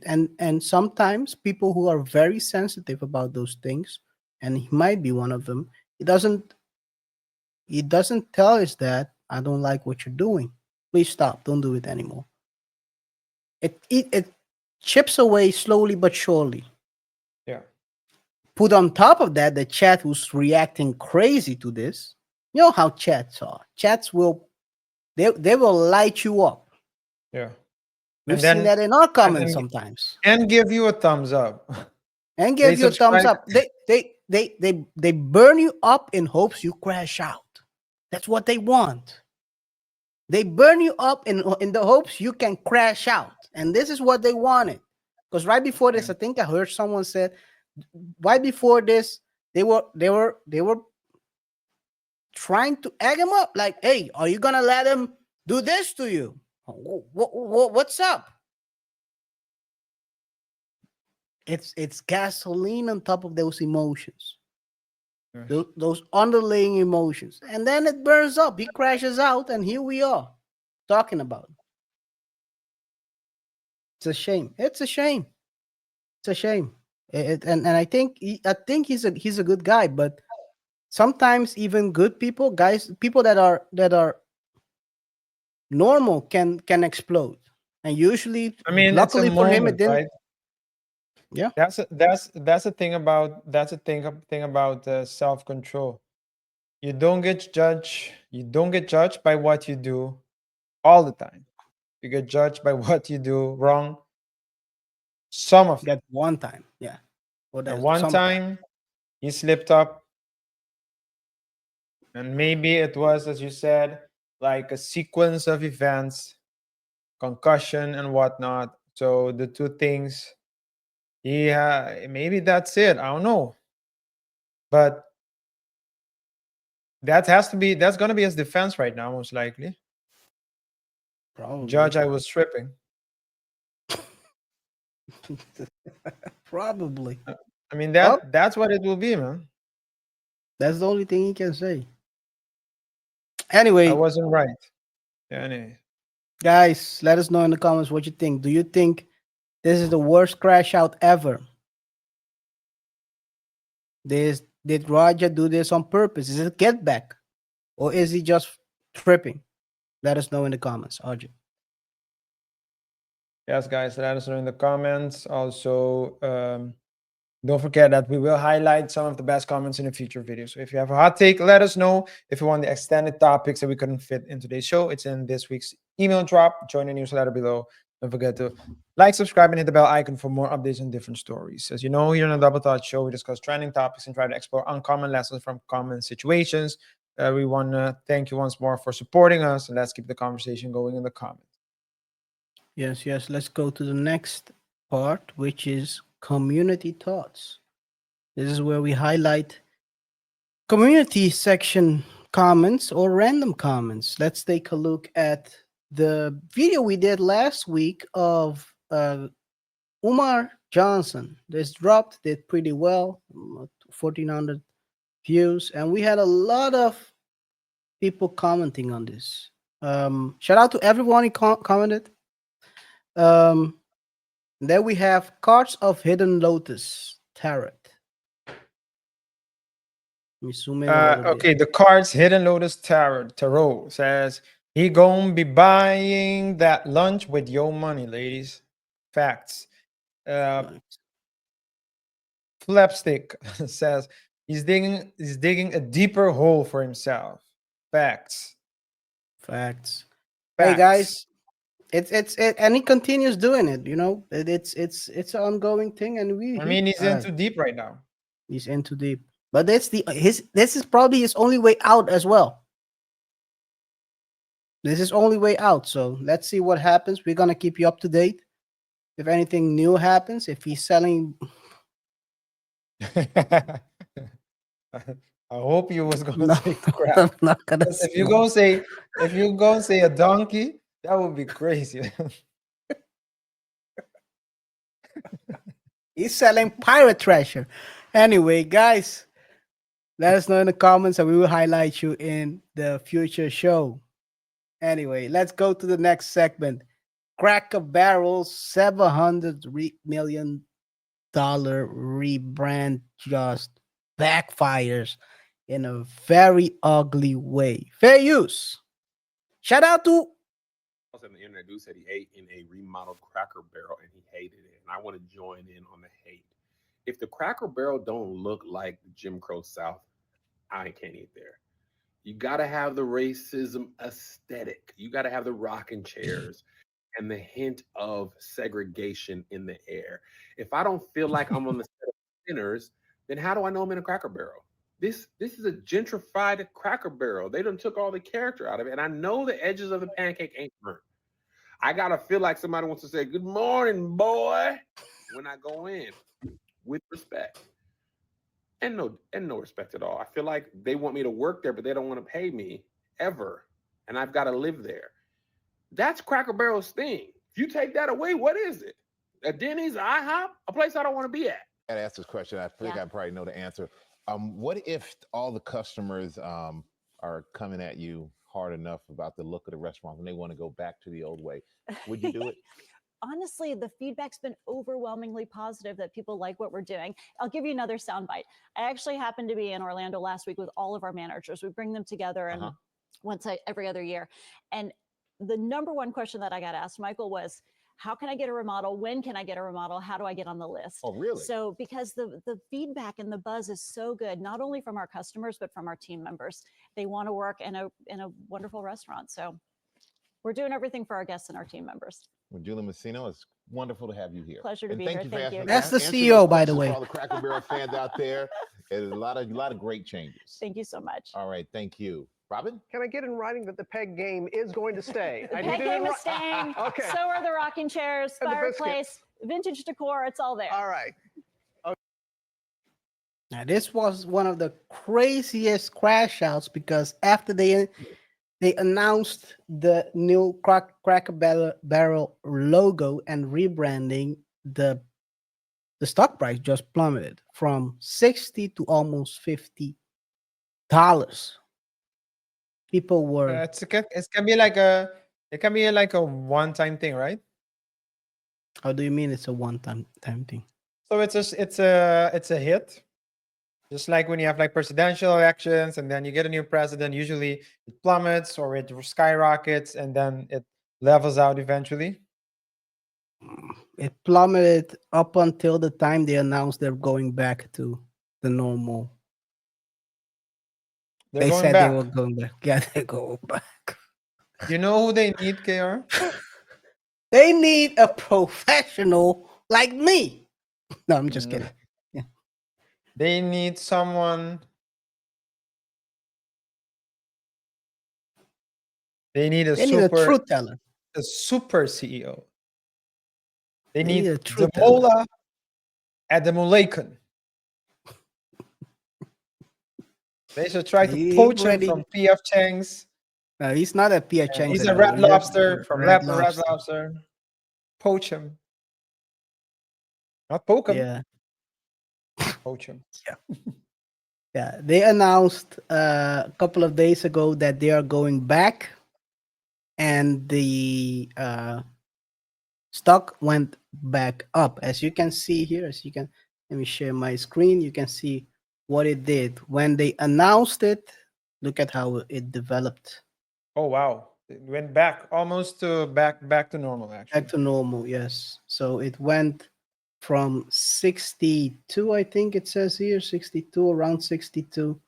Speaker 1: and sometimes people who are very sensitive about those things, and he might be one of them. He doesn't tell his dad, "I don't like what you're doing. Please stop. Don't do it anymore." It chips away slowly but surely.
Speaker 3: Yeah.
Speaker 1: Put on top of that, the chat who's reacting crazy to this. You know how chats are. Chats will light you up.
Speaker 3: Yeah.
Speaker 1: We've seen that in our comments sometimes.
Speaker 3: And give you a thumbs up.
Speaker 1: And give you a thumbs up. They burn you up in hopes you crash out. That's what they want. They burn you up in the hopes you can crash out. And this is what they wanted. Because right before this, I think I heard someone said, right before this, they were trying to egg him up, like, hey, are you gonna let him do this to you? What's up? It's gasoline on top of those emotions, those underlying emotions, and then it burns up. He crashes out, and here we are talking about it. It's a shame. It's a shame. It's a shame. And I think he's a good guy, but sometimes even good people, people that are normal can explode. And usually,
Speaker 3: I mean, it's a
Speaker 1: luckily for him, it
Speaker 3: moment,
Speaker 1: didn't.
Speaker 3: right?
Speaker 1: Yeah.
Speaker 3: That's the thing about self control. You don't get judged. You don't get judged by what you do all the time. You get judged by what you do wrong some of
Speaker 1: That one time, yeah. Or
Speaker 3: and
Speaker 1: that
Speaker 3: one
Speaker 1: some
Speaker 3: time he slipped up, and maybe it was, as you said, like a sequence of events, concussion and whatnot. So the two things, yeah, maybe that's it. I don't know, but that's gonna be his defense right now, most likely.
Speaker 1: probably.
Speaker 3: Judge, I was tripping.
Speaker 1: Probably.
Speaker 3: I mean
Speaker 1: Well,
Speaker 3: that's what it will be, man.
Speaker 1: that's the only thing he can say.
Speaker 3: I
Speaker 1: Anyway,
Speaker 3: wasn't right. Yeah, anyway.
Speaker 1: guys, let us know in the comments what you think. Do you think this is the worst crash out ever? Did Roger do this on purpose? Is it a get back? Or is he just tripping? Let us know in the comments, Arjun.
Speaker 3: Yes, guys, let us know in the comments. Also, don't forget that we will highlight some of the best comments in a future video. So if you have a hot take, let us know. If you want the extended topics that we couldn't fit in today's show, it's in this week's email drop. Join the newsletter below. Don't forget to like, subscribe, and hit the bell icon for more updates on different stories. As you know, here on the Double Thought Show, we discuss trending topics and try to explore uncommon lessons from common situations. We want to thank you once more for supporting us, and let's keep the conversation going in the comments.
Speaker 1: Yes, yes. Let's go to the next part, which is community thoughts. This is where we highlight community section comments or random comments. Let's take a look at the video we did last week of Umar Johnson. This dropped, did pretty well, 1,400 views, and we had a lot of people commenting on this. Shout out to everyone who commented. Then we have Cards of Hidden Lotus Tarot. Let me zoom in a little bit.
Speaker 3: Okay, the cards Hidden Lotus Tarot says he gonna be buying that lunch with your money, ladies. Facts. Flapstick says he's digging a deeper hole for himself. Facts.
Speaker 1: Facts.
Speaker 3: Facts.
Speaker 1: Hey guys, it's and he continues doing it. You know, it's an ongoing thing, and
Speaker 3: I mean, he's in too deep right now.
Speaker 1: He's in too deep, but this is probably his only way out as well. This is only way out. So let's see what happens. We're gonna keep you up to date. If anything new happens, if he's selling.
Speaker 3: I hope you was gonna
Speaker 1: No,
Speaker 3: say crap.
Speaker 1: I'm not gonna
Speaker 3: If you gonna say a donkey, that would be crazy.
Speaker 1: He's selling pirate treasure. Anyway, guys, let us know in the comments and we will highlight you in the future show. Anyway, let's go to the next segment. Cracker Barrel's $700 million rebrand just backfires in a very ugly way. Fair use. Shout out to.
Speaker 12: On the internet, dude said he ate in a remodeled Cracker Barrel and he hated it. And I want to join in on the hate. If the Cracker Barrel don't look like the Jim Crow South, I can't eat there. You got to have the racism aesthetic. You got to have the rocking chairs and the hint of segregation in the air. If I don't feel like I'm on the set of Sinners, then how do I know I'm in a Cracker Barrel? This is a gentrified Cracker Barrel. They done took all the character out of it. And I know the edges of the pancake ain't burnt. I got to feel like somebody wants to say, good morning, boy. when I go in with respect. And no respect at all. I feel like they want me to work there, but they don't want to pay me ever. And I've got to live there. That's Cracker Barrel's thing. If you take that away, what is it? A Denny's, a IHOP, a place I don't want to be at.
Speaker 13: I gotta ask this question. I think I probably know the answer. What if all the customers are coming at you hard enough about the look of the restaurant and they want to go back to the old way? Would you do it?
Speaker 14: Honestly, the feedback's been overwhelmingly positive that people like what we're doing. I'll give you another soundbite. I actually happened to be in Orlando last week with all of our managers. We bring them together and once every other year. And the number one question that I got asked, Michael, was, how can I get a remodel? When can I get a remodel? How do I get on the list?
Speaker 13: Oh, really?
Speaker 14: So because the feedback and the buzz is so good, not only from our customers, but from our team members. They want to work in a wonderful restaurant. So we're doing everything for our guests and our team members.
Speaker 13: Well, Julie Messino, it's wonderful to have you here.
Speaker 14: Pleasure to
Speaker 13: And
Speaker 14: be here.
Speaker 13: for
Speaker 14: Thank you.
Speaker 1: That's the
Speaker 13: answering
Speaker 1: CEO,
Speaker 13: those
Speaker 1: by the
Speaker 13: questions
Speaker 1: way.
Speaker 13: For all the Cracker Barrel fans out there, there's a lot of great changes.
Speaker 14: Thank you so much.
Speaker 13: All right, thank you. Robin?
Speaker 15: Can I get in writing that the peg game is going to stay?
Speaker 14: The
Speaker 15: I
Speaker 14: peg
Speaker 15: need it in
Speaker 14: game is
Speaker 15: wri-
Speaker 14: staying.
Speaker 15: Okay.
Speaker 14: So are the rocking chairs,
Speaker 15: And the
Speaker 14: fireplace, vintage decor. It's all there.
Speaker 15: All right.
Speaker 1: Now, this was one of the craziest crash outs because after they announced the new Cracker Barrel logo and rebranding, the stock price just plummeted from $60 to almost $50. People were
Speaker 3: It can be like a one-time thing, right?
Speaker 1: How do you mean it's a one-time thing?
Speaker 3: So it's a hit. Just like when you have like presidential elections and then you get a new president, usually it plummets or it skyrockets and then it levels out eventually.
Speaker 1: It plummeted up until the time they announced they're going back to the normal.
Speaker 3: They're
Speaker 1: They
Speaker 3: going
Speaker 1: said
Speaker 3: back.
Speaker 1: they were going back. Yeah, they go back.
Speaker 3: You know who they need, KR?
Speaker 1: They need a professional like me. No, I'm just kidding. Yeah.
Speaker 3: They need someone. They need a
Speaker 1: They need a
Speaker 3: super
Speaker 1: truth teller.
Speaker 3: a super CEO. They
Speaker 1: They need
Speaker 3: need
Speaker 1: a
Speaker 3: the
Speaker 1: truth teller.
Speaker 3: Mola at the Muleken. They should try to
Speaker 1: He
Speaker 3: poach him
Speaker 1: already-
Speaker 3: from PF Chang's.
Speaker 1: He's not a Pia Chang's
Speaker 3: He's a
Speaker 1: anymore.
Speaker 3: Red
Speaker 1: He has
Speaker 3: Lobster from
Speaker 1: Red
Speaker 3: Red Lobster. Poach him. Not poke him.
Speaker 1: Yeah.
Speaker 3: Poach him.
Speaker 1: Yeah, they announced a couple of days ago that they are going back, and the stock went back up. As you can see here, let me share my screen. You can see what it did when they announced it. Look at how it developed.
Speaker 3: Oh wow. It went back almost to back to normal actually.
Speaker 1: Back to normal, yes. So it went from 62, I think it says here, 62, around 62.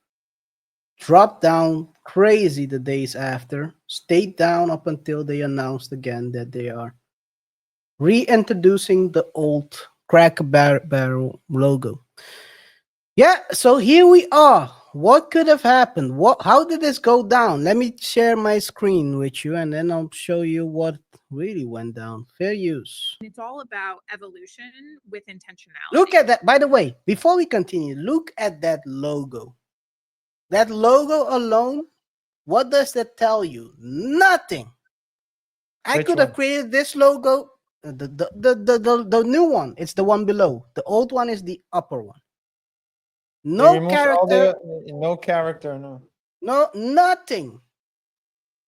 Speaker 1: Dropped down crazy the days after, stayed down up until they announced again that they are reintroducing the old Cracker Barrel logo. Yeah, so here we are. What could have happened? How did this go down? Let me share my screen with you and then I'll show you what really went down. Fair use.
Speaker 16: It's all about evolution with intentionality.
Speaker 1: Look at that. By the way, before we continue, look at that logo. That logo alone, what does that tell you? Nothing. I
Speaker 3: Which
Speaker 1: could have
Speaker 3: one?
Speaker 1: created this logo, the new one. It's the one below. The old one is the upper one.
Speaker 3: They
Speaker 1: No
Speaker 3: removed
Speaker 1: character.
Speaker 3: no character, no.
Speaker 1: No, nothing.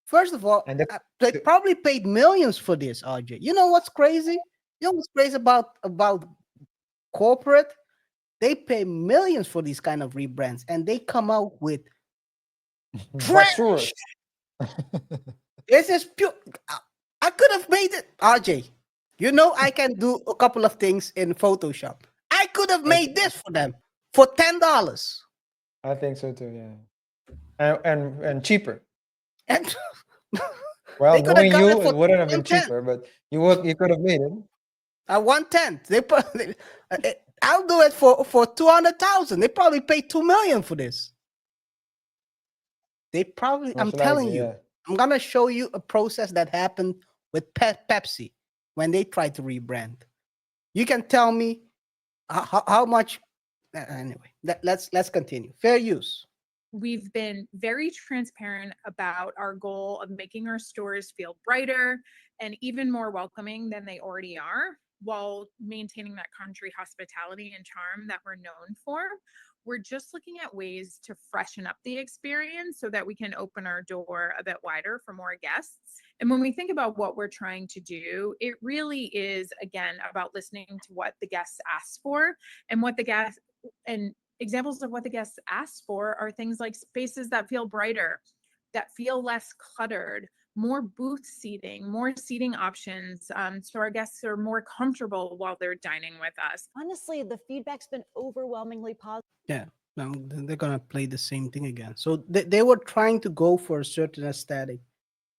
Speaker 1: First of all,
Speaker 3: And
Speaker 1: they probably paid millions for this, RJ. You know what's crazy? You know what's crazy about corporate? They pay millions for these kind of rebrands, and they come out with trash.
Speaker 3: Basura.
Speaker 1: This is pure. I could have made it, RJ. You know I can do a couple of things in Photoshop. I could have made this for them for $10.
Speaker 3: I think so too, yeah. And cheaper.
Speaker 1: And
Speaker 3: Well,
Speaker 1: they could have
Speaker 3: knowing
Speaker 1: got
Speaker 3: you,
Speaker 1: it for
Speaker 3: it wouldn't have been
Speaker 1: 110.
Speaker 3: cheaper, but you could have made it.
Speaker 1: 110. They probably, I'll do it for 200,000. They probably paid $2 million for this. They probably. I'm
Speaker 3: Most
Speaker 1: telling
Speaker 3: likely,
Speaker 1: you.
Speaker 3: yeah.
Speaker 1: I'm gonna show you a process that happened with Pepsi when they tried to rebrand. You can tell me how much. Anyway, let's continue. Fair use.
Speaker 16: We've been very transparent about our goal of making our stores feel brighter and even more welcoming than they already are, while maintaining that country hospitality and charm that we're known for. We're just looking at ways to freshen up the experience so that we can open our door a bit wider for more guests. And when we think about what we're trying to do, it really is, again, about listening to what the guests ask for and what the guests and examples of what the guests ask for are things like spaces that feel brighter, that feel less cluttered, more booth seating, more seating options, so our guests are more comfortable while they're dining with us.
Speaker 14: Honestly, the feedback's been overwhelmingly positive.
Speaker 1: Yeah. No, they're gonna play the same thing again. So they were trying to go for a certain aesthetic,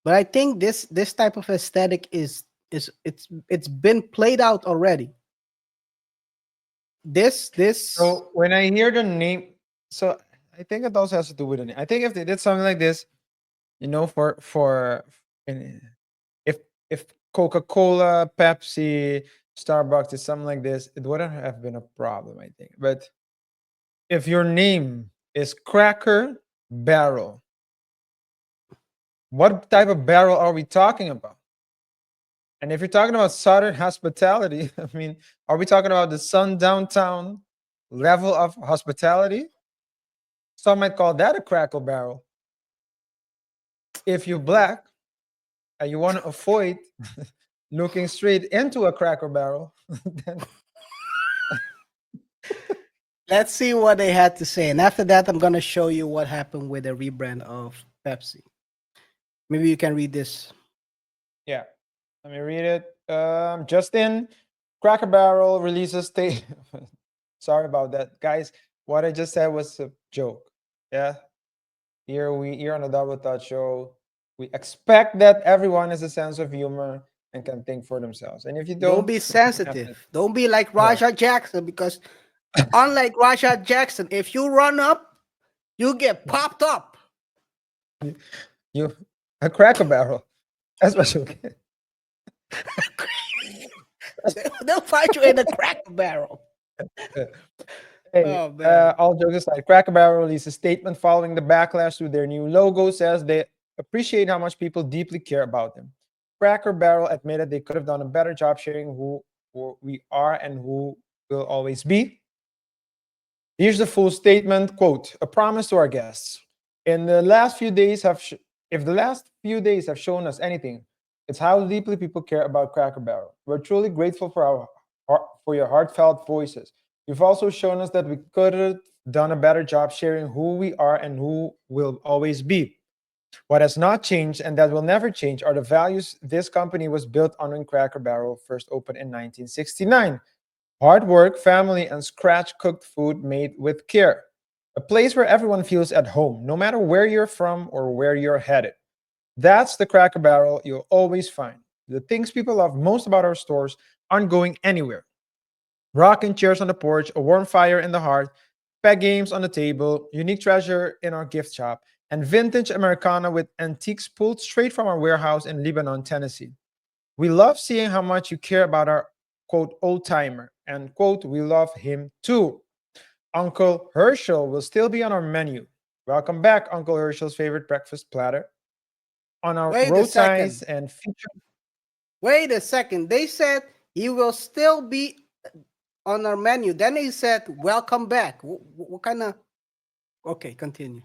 Speaker 1: but I think this type of aesthetic is it's been played out already. This
Speaker 3: So when I hear the name, so I think it also has to do with the name. I think if they did something like this, and if Coca-Cola, Pepsi, Starbucks did something like this, it wouldn't have been a problem, I think. But if your name is Cracker Barrel, what type of barrel are we talking about? And if you're talking about Southern hospitality, I mean, are we talking about the sun downtown level of hospitality? Some might call that a crackle barrel. If you're black and you want to avoid looking straight into a cracker barrel, then
Speaker 1: let's see what they had to say, and after that, I'm gonna show you what happened with the rebrand of Pepsi. Maybe you can read this.
Speaker 3: yeah, let me read it. Justin, Cracker Barrel releases state. Sorry about that, guys. What I just said was a joke. Yeah, here on the Double Touch Show, we expect that everyone has a sense of humor and can think for themselves. And if you
Speaker 1: Don't
Speaker 3: don't,
Speaker 1: be sensitive. Don't be like Raja Jackson, because unlike Raja Jackson, if you run up, you get popped up.
Speaker 3: you a Cracker Barrel. That's what you get.
Speaker 1: They'll find you in a cracker barrel.
Speaker 3: Hey,
Speaker 1: Oh, man.
Speaker 3: all jokes aside, Cracker Barrel released a statement following the backlash to their new logo. Says they appreciate how much people deeply care about them. Cracker Barrel admitted they could have done a better job sharing who we are and who will always be. Here's the full statement. Quote, a promise to our guests. In the last few days if the last few days have shown us anything, it's how deeply people care about Cracker Barrel. We're truly grateful for your heartfelt voices. You've also shown us that we could have done a better job sharing who we are and who will always be. What has not changed and that will never change are the values this company was built on when Cracker Barrel first opened in 1969. Hard work, family, and scratch-cooked food made with care. A place where everyone feels at home, no matter where you're from or where you're headed. That's the Cracker Barrel you'll always find. The things people love most about our stores aren't going anywhere. Rocking chairs on the porch, a warm fire in the hearth, peg games on the table, unique treasure in our gift shop, and vintage Americana with antiques pulled straight from our warehouse in Lebanon, Tennessee. We love seeing how much you care about our, quote, old timer, and, quote, we love him too. Uncle Herschel will still be on our menu. Welcome back, Uncle Herschel's favorite breakfast platter. On our
Speaker 1: Wait a
Speaker 3: road
Speaker 1: second.
Speaker 3: signs and featured.
Speaker 1: Wait a second. They said he will still be on our menu. Then he said, welcome back. What kind of. Okay, continue.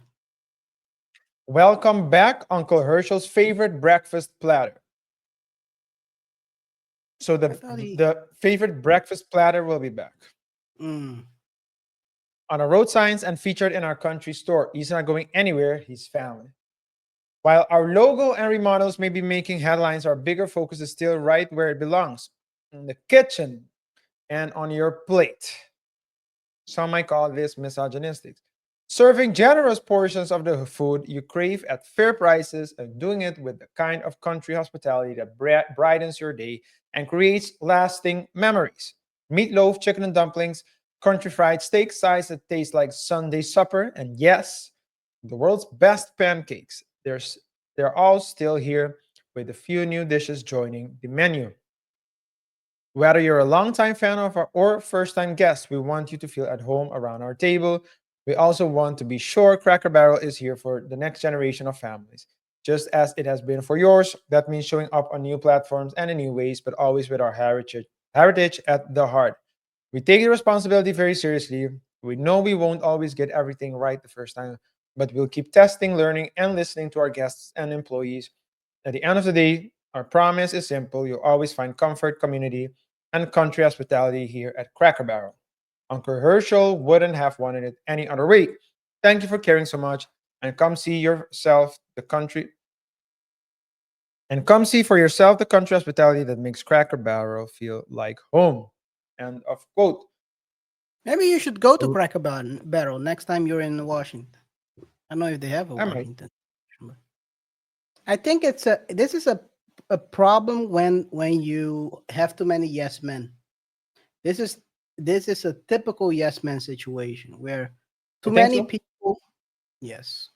Speaker 3: Welcome back, Uncle Herschel's favorite breakfast platter. So the favorite breakfast platter will be back.
Speaker 1: Mm.
Speaker 3: On our road signs and featured in our country store. He's not going anywhere, he's family. While our logo and remodels may be making headlines, our bigger focus is still right where it belongs, in the kitchen and on your plate. Some might call this misogynistic. Serving generous portions of the food you crave at fair prices and doing it with the kind of country hospitality that brightens your day and creates lasting memories. Meatloaf, chicken and dumplings, country fried steak size that tastes like Sunday supper, and yes, the world's best pancakes. They're all still here with a few new dishes joining the menu. Whether you're a longtime fan of our or first-time guest, we want you to feel at home around our table. We also want to be sure Cracker Barrel is here for the next generation of families, just as it has been for yours. That means showing up on new platforms and in new ways, but always with our heritage at the heart. We take the responsibility very seriously. We know we won't always get everything right the first time, but we'll keep testing, learning, and listening to our guests and employees. At the end of the day, our promise is simple. You'll always find comfort, community, and country hospitality here at Cracker Barrel. Uncle Herschel wouldn't have wanted it any other way. Thank you for caring so much, and come see yourself the country and come see for yourself the country hospitality that makes Cracker Barrel feel like home. End of quote.
Speaker 1: Maybe you should go to Cracker Barrel next time you're in Washington. I don't know if they have a
Speaker 3: I might.
Speaker 1: Washington. I think this is a problem when you have too many yes men. This is a typical yes man situation where too
Speaker 3: You think
Speaker 1: many
Speaker 3: so?
Speaker 1: people, yes,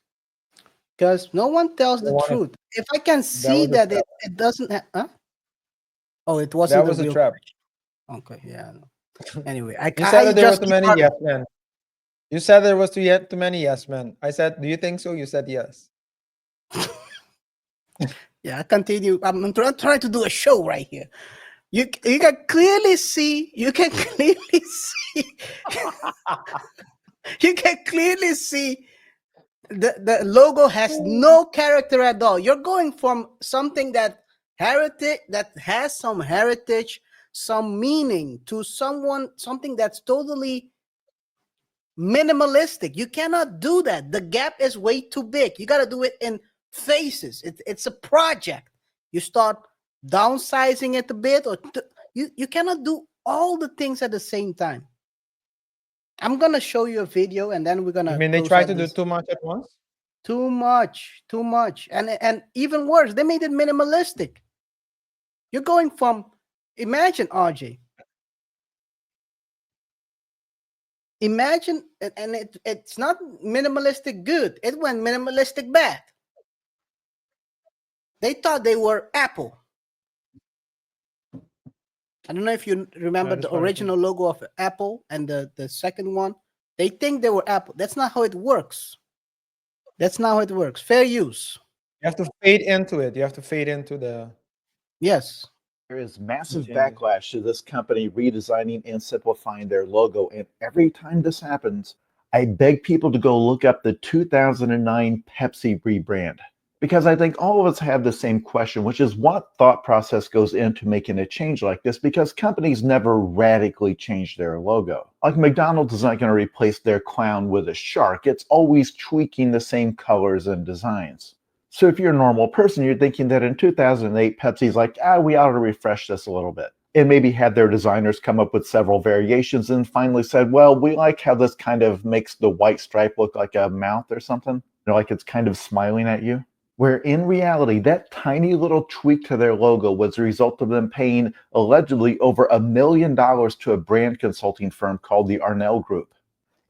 Speaker 1: because no one tells the
Speaker 3: wanna-
Speaker 1: truth. If I can see
Speaker 3: was a
Speaker 1: that
Speaker 3: trap.
Speaker 1: it doesn't huh? Oh, it wasn't
Speaker 3: That was
Speaker 1: the
Speaker 3: a
Speaker 1: real
Speaker 3: trap.
Speaker 1: question. Okay, yeah. No. Anyway, I
Speaker 3: You said that there were
Speaker 1: just
Speaker 3: too
Speaker 1: keep
Speaker 3: many
Speaker 1: running.
Speaker 3: yes men. You said there was too many yes men. I said, do you think so? You said yes.
Speaker 1: Yeah, continue. I'm trying to do a show right here. You can clearly see. You can clearly see. You can clearly see the logo has no character at all. You're going from something that has some heritage, some meaning, to something that's totally minimalistic. You cannot do that. The gap is way too big. You got to do it in phases. It's a project. You start downsizing it a bit, or you cannot do all the things at the same time. I'm gonna show you a video, and then we're gonna.
Speaker 3: I mean, they
Speaker 1: close
Speaker 3: try
Speaker 1: out
Speaker 3: to do
Speaker 1: this.
Speaker 3: too much at once.
Speaker 1: Too much, and even worse, they made it minimalistic. You're going from, imagine, RJ. Imagine, and it's not minimalistic good. It went minimalistic bad. They thought they were Apple. I don't know if you remember
Speaker 3: that's
Speaker 1: the
Speaker 3: funny.
Speaker 1: original logo of Apple and the second one. They think they were Apple. That's not how it works. That's not how it works. Fair use.
Speaker 3: You have to fade into it. You have to fade into the.
Speaker 1: Yes.
Speaker 17: There is massive
Speaker 3: changes.
Speaker 17: backlash to this company redesigning and simplifying their logo. And every time this happens, I beg people to go look up the 2009 Pepsi rebrand. Because I think all of us have the same question, which is what thought process goes into making a change like this? Because companies never radically change their logo. Like McDonald's is not going to replace their clown with a shark. It's always tweaking the same colors and designs. So if you're a normal person, you're thinking that in 2008, Pepsi's like, we ought to refresh this a little bit. And maybe had their designers come up with several variations and finally said, well, we like how this kind of makes the white stripe look like a mouth or something. Like it's kind of smiling at you. Where in reality, that tiny little tweak to their logo was the result of them paying allegedly over $1 million to a brand consulting firm called the Arnell Group.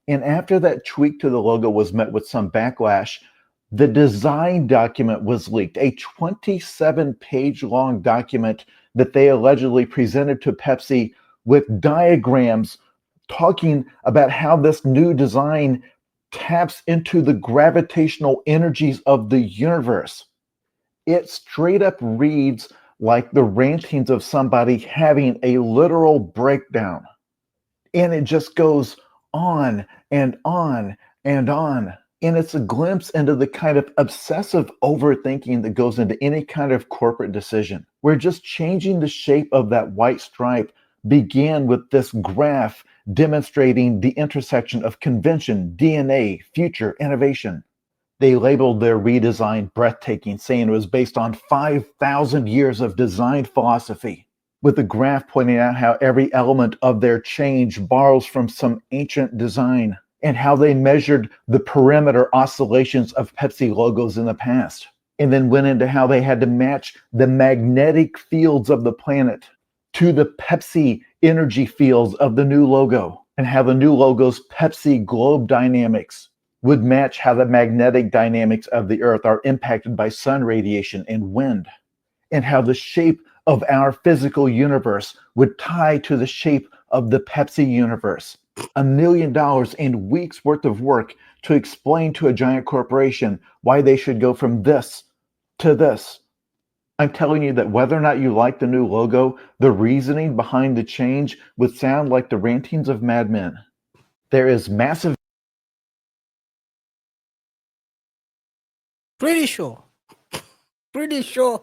Speaker 17: And after that tweak to the logo was met with some backlash, the design document was leaked, a 27-page long document that they allegedly presented to Pepsi with diagrams talking about how this new design taps into the gravitational energies of the universe. It straight up reads like the rantings of somebody having a literal breakdown. And it just goes on and on and on. And it's a glimpse into the kind of obsessive overthinking that goes into any kind of corporate decision, where just changing the shape of that white stripe began with this graph demonstrating the intersection of convention, DNA, future, innovation. They labeled their redesign breathtaking, saying it was based on 5,000 years of design philosophy, with the graph pointing out how every element of their change borrows from some ancient design, and how they measured the perimeter oscillations of Pepsi logos in the past, and then went into how they had to match the magnetic fields of the planet to the Pepsi energy fields of the new logo, and how the new logo's Pepsi globe dynamics would match how the magnetic dynamics of the Earth are impacted by sun radiation and wind, and how the shape of our physical universe would tie to the shape of the Pepsi universe. $1 million and weeks worth of work to explain to a giant corporation why they should go from this to this. I'm telling you that whether or not you like the new logo, the reasoning behind the change would sound like the rantings of madmen. There is massive.
Speaker 1: Pretty sure. Pretty sure.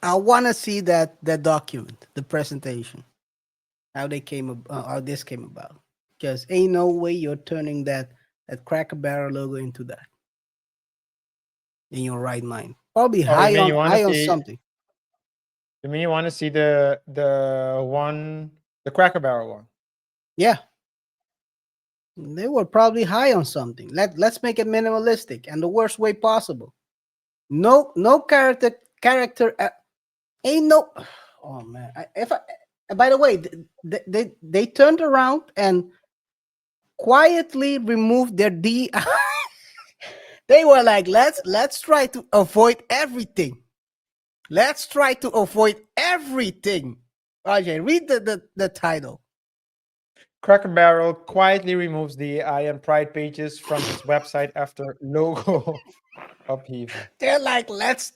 Speaker 1: I want to see that document, the presentation, how this came about. Because ain't no way you're turning that Cracker Barrel logo into that in your right mind. Probably
Speaker 3: Oh, you
Speaker 1: high
Speaker 3: mean
Speaker 1: on
Speaker 3: you want to see?
Speaker 1: something.
Speaker 3: You mean you want to see the Cracker Barrel one?
Speaker 1: Yeah. They were probably high on something. Let's make it minimalistic and the worst way possible. No character. Ain't no. Oh man! By the way, they turned around and quietly removed their D. They were like, let's try to avoid everything. Let's try to avoid everything. RJ, read the title.
Speaker 3: Cracker Barrel quietly removes the I and Pride pages from its website after logo upheaval.
Speaker 1: They're like, let's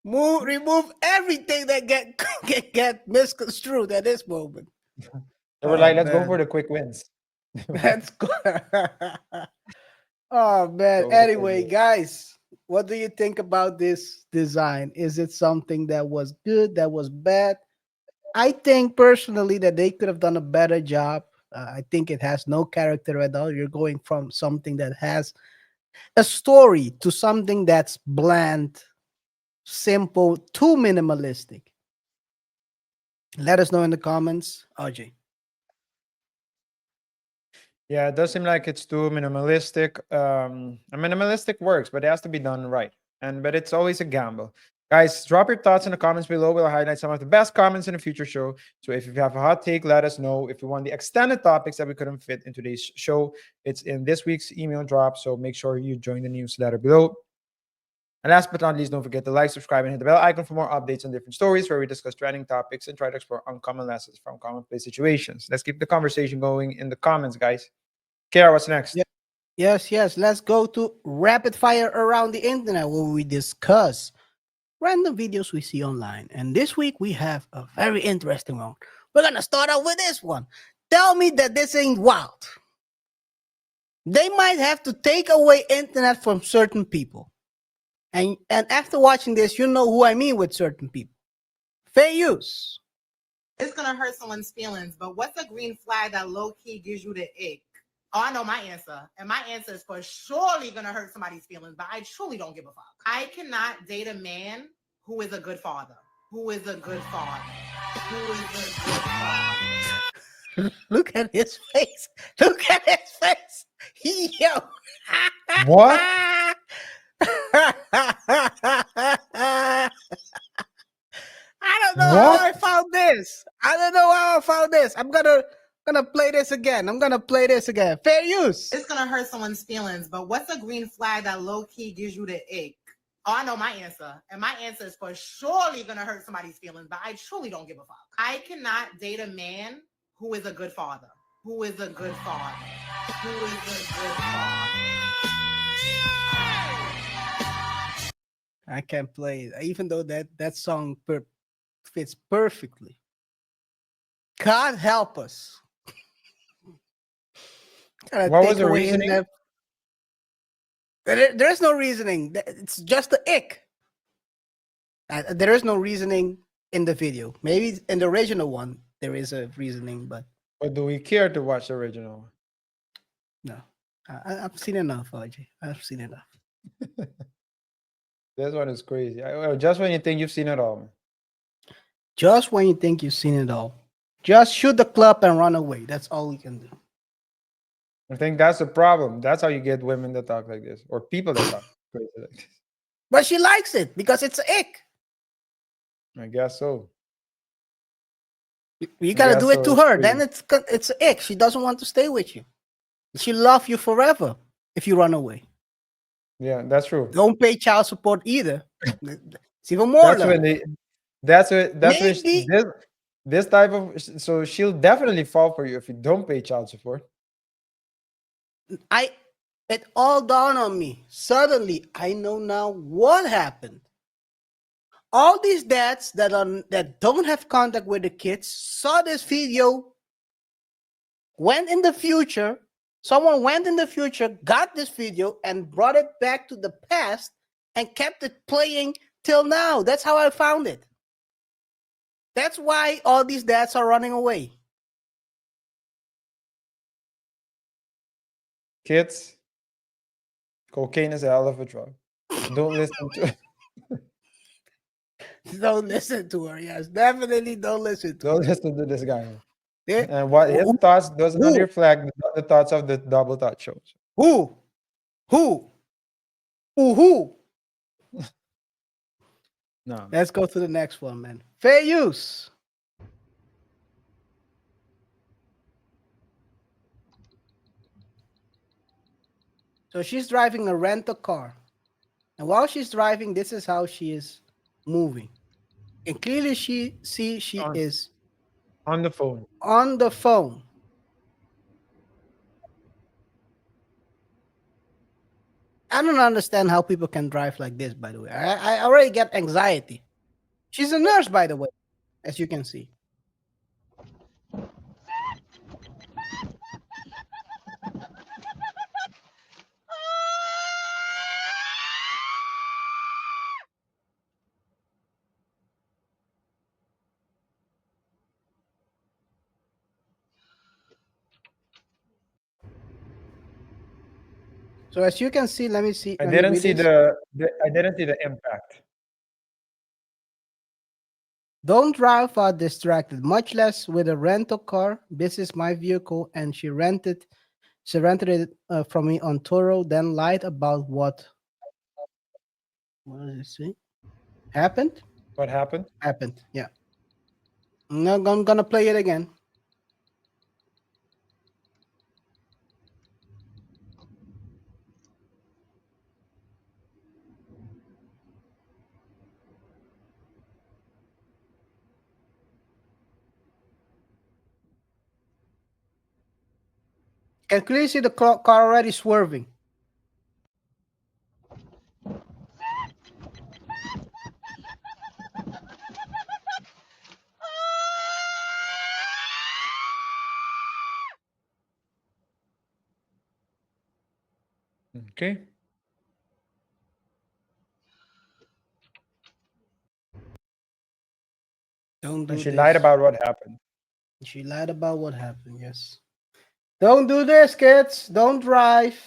Speaker 1: remove everything that get misconstrued at this moment.
Speaker 3: They were like, let's go for the quick wins.
Speaker 1: Let's go. Oh man.
Speaker 3: Go with the
Speaker 1: Anyway,
Speaker 3: quick
Speaker 1: guys, what do you think about this design? Is it something that was good, that was bad? I think personally that they could have done a better job. I think it has no character at all. You're going from something that has a story to something that's bland, simple, too minimalistic. Let us know in the comments, RJ.
Speaker 3: Yeah, it does seem like it's too minimalistic. Minimalistic works, but it has to be done right. But it's always a gamble. Guys, drop your thoughts in the comments below. We'll highlight some of the best comments in a future show. So if you have a hot take, let us know. If you want the extended topics that we couldn't fit in today's show, it's in this week's email drop. So make sure you join the newsletter below. And last but not least, don't forget to like, subscribe, and hit the bell icon for more updates on different stories where we discuss trending topics and try to explore uncommon lessons from commonplace situations. Let's keep the conversation going in the comments, guys. KaiR, what's next?
Speaker 1: Yeah. Yes. Let's go to rapid fire around the internet where we discuss random videos we see online. And this week we have a very interesting one. We're gonna start out with this one. Tell me that this ain't wild. They might have to take away internet from certain people. And after watching this, you know who I mean with certain people. Fair use.
Speaker 18: It's gonna hurt someone's feelings, but what's a green flag that low-key gives you the ick? Oh, I know my answer. And my answer is for surely gonna hurt somebody's feelings, but I truly don't give a fuck. I cannot date a man who is a good father. Who is a good father. Who is a good father.
Speaker 1: Look at his face. Look at his face. Yo.
Speaker 3: What?
Speaker 1: I don't know how I found this. I'm gonna play this again. Fair use.
Speaker 18: It's gonna hurt someone's feelings, but what's a green flag that low-key gives you the ick? Oh, I know my answer. And my answer is for surely gonna hurt somebody's feelings, but I truly don't give a fuck. I cannot date a man who is a good father. Who is a good father. Who is a good father.
Speaker 1: I can't play it, even though that song fits perfectly. God help us.
Speaker 3: What was the reasoning?
Speaker 1: There's no reasoning. It's just the ick. There is no reasoning in the video. Maybe in the original one there is a reasoning, but
Speaker 3: do we care to watch the original one?
Speaker 1: No. I've seen enough, RJ. I've seen enough.
Speaker 3: This one is crazy. Just when you think you've seen it all. Man.
Speaker 1: Just when you think you've seen it all. Just shoot the club and run away. That's all we can do.
Speaker 3: I think that's the problem. That's how you get women that talk like this, or people that talk crazy like this.
Speaker 1: But she likes it because it's an ick.
Speaker 3: I guess so.
Speaker 1: You gotta do it to her. Then it's an ick. She doesn't want to stay with you. She love you forever if you run away.
Speaker 3: Yeah, that's true.
Speaker 1: Don't pay child support either. It's even more.
Speaker 3: That's when they. That's what. That's when
Speaker 1: Maybe
Speaker 3: this type of. So she'll definitely fall for you if you don't pay child support.
Speaker 1: it all dawned on me. Suddenly, I know now what happened. All these dads that don't have contact with the kids saw this video, went in the future. Someone went in the future, got this video, and brought it back to the past and kept it playing till now. That's how I found it. That's why all these dads are running away.
Speaker 3: Kids, cocaine is a hell of a drug. Don't listen to.
Speaker 1: Don't listen to her. Yes, definitely don't listen to
Speaker 3: Don't
Speaker 1: her.
Speaker 3: listen to this guy.
Speaker 1: Yeah.
Speaker 3: And what his thoughts does not reflect the thoughts of the double touch shows.
Speaker 1: Who?
Speaker 3: No.
Speaker 1: Let's go to the next one, man. Fair use. So she's driving a rental car. And while she's driving, this is how she is moving. And clearly she is
Speaker 3: on the phone.
Speaker 1: On the phone. I don't understand how people can drive like this, by the way. I already get anxiety. She's a nurse, by the way, as you can see. So as you can see, let me see.
Speaker 3: I
Speaker 1: let me
Speaker 3: didn't
Speaker 1: read
Speaker 3: see
Speaker 1: this.
Speaker 3: I didn't see the impact.
Speaker 1: Don't drive while distracted, much less with a rental car. This is my vehicle, and she rented it from me on Toro, then lied about what does it say? Happened?
Speaker 3: What happened?
Speaker 1: Happened, yeah. I'm gonna play it again. Can clearly see the car already swerving.
Speaker 3: Okay.
Speaker 1: Don't do
Speaker 3: And she
Speaker 1: this.
Speaker 3: lied about what happened.
Speaker 1: She lied about what happened, yes. Don't do this, kids. Don't drive.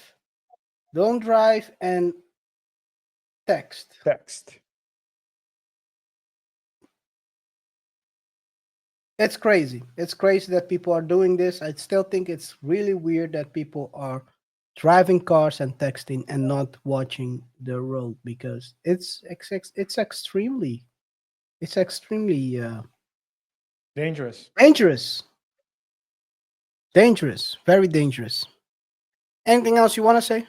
Speaker 1: Don't drive and text. It's crazy. It's crazy that people are doing this. I still think it's really weird that people are driving cars and texting and not watching the road, because it's extremely
Speaker 3: Dangerous.
Speaker 1: Dangerous, very dangerous. Anything else you want to say?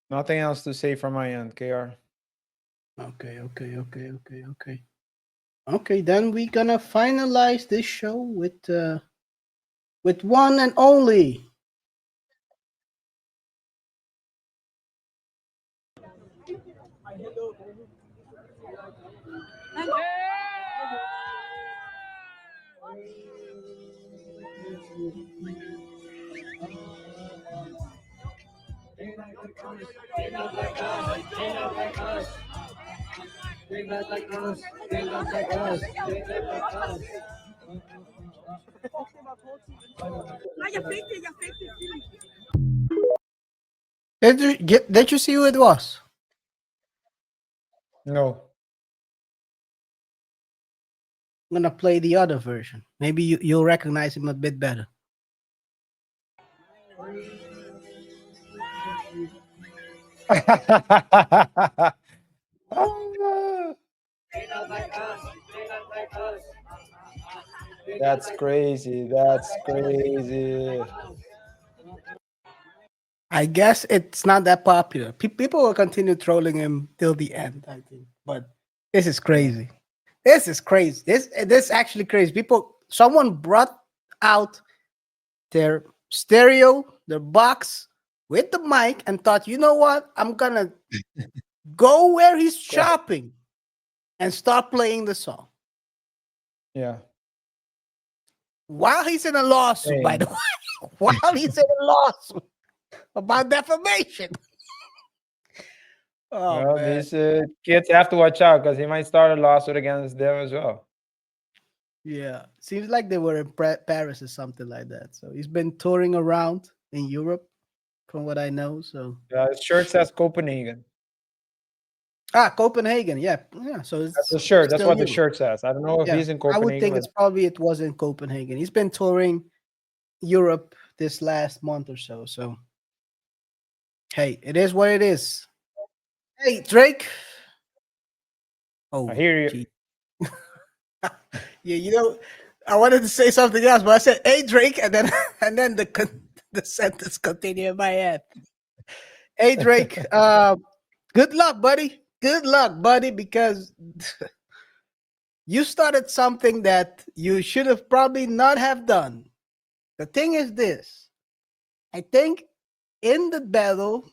Speaker 3: Nothing else to say from my end, KR.
Speaker 1: Okay. Okay, then we're gonna finalize this show with one and only Did you see who it was?
Speaker 3: No.
Speaker 1: I'm gonna play the other version. Maybe you'll recognize him a bit better.
Speaker 3: That's crazy. That's crazy.
Speaker 1: I guess it's not that popular. People will continue trolling him till the end, I think. But this is crazy. This is crazy. This actually crazy. Someone brought out their stereo, their box with the mic, and thought, you know what? I'm gonna go where he's shopping and start playing the song
Speaker 3: Yeah.
Speaker 1: while he's in a lawsuit. By the way, while he's in a lawsuit about defamation. Oh,
Speaker 3: Well,
Speaker 1: man.
Speaker 3: these kids have to watch out because he might start a lawsuit against them as well.
Speaker 1: Yeah, seems like they were in Paris or something like that. So he's been touring around in Europe, from what I know. So
Speaker 3: His shirt says Copenhagen.
Speaker 1: Copenhagen, yeah. So it's
Speaker 3: That's the shirt. That's
Speaker 1: still
Speaker 3: what the
Speaker 1: Europe.
Speaker 3: shirt says. I don't know if he's in
Speaker 1: I would
Speaker 3: Copenhagen.
Speaker 1: think it was in Copenhagen. He's been touring Europe this last month or so. So hey, it is what it is. Hey, Drake. Oh,
Speaker 3: I hear you.
Speaker 1: gee. Yeah, I wanted to say something else, but I said, "Hey, Drake," and then the sentence continued in my head. Hey, Drake. Good luck, buddy. Good luck, buddy, because you started something that you should have probably not have done. The thing is this. I think in the battle,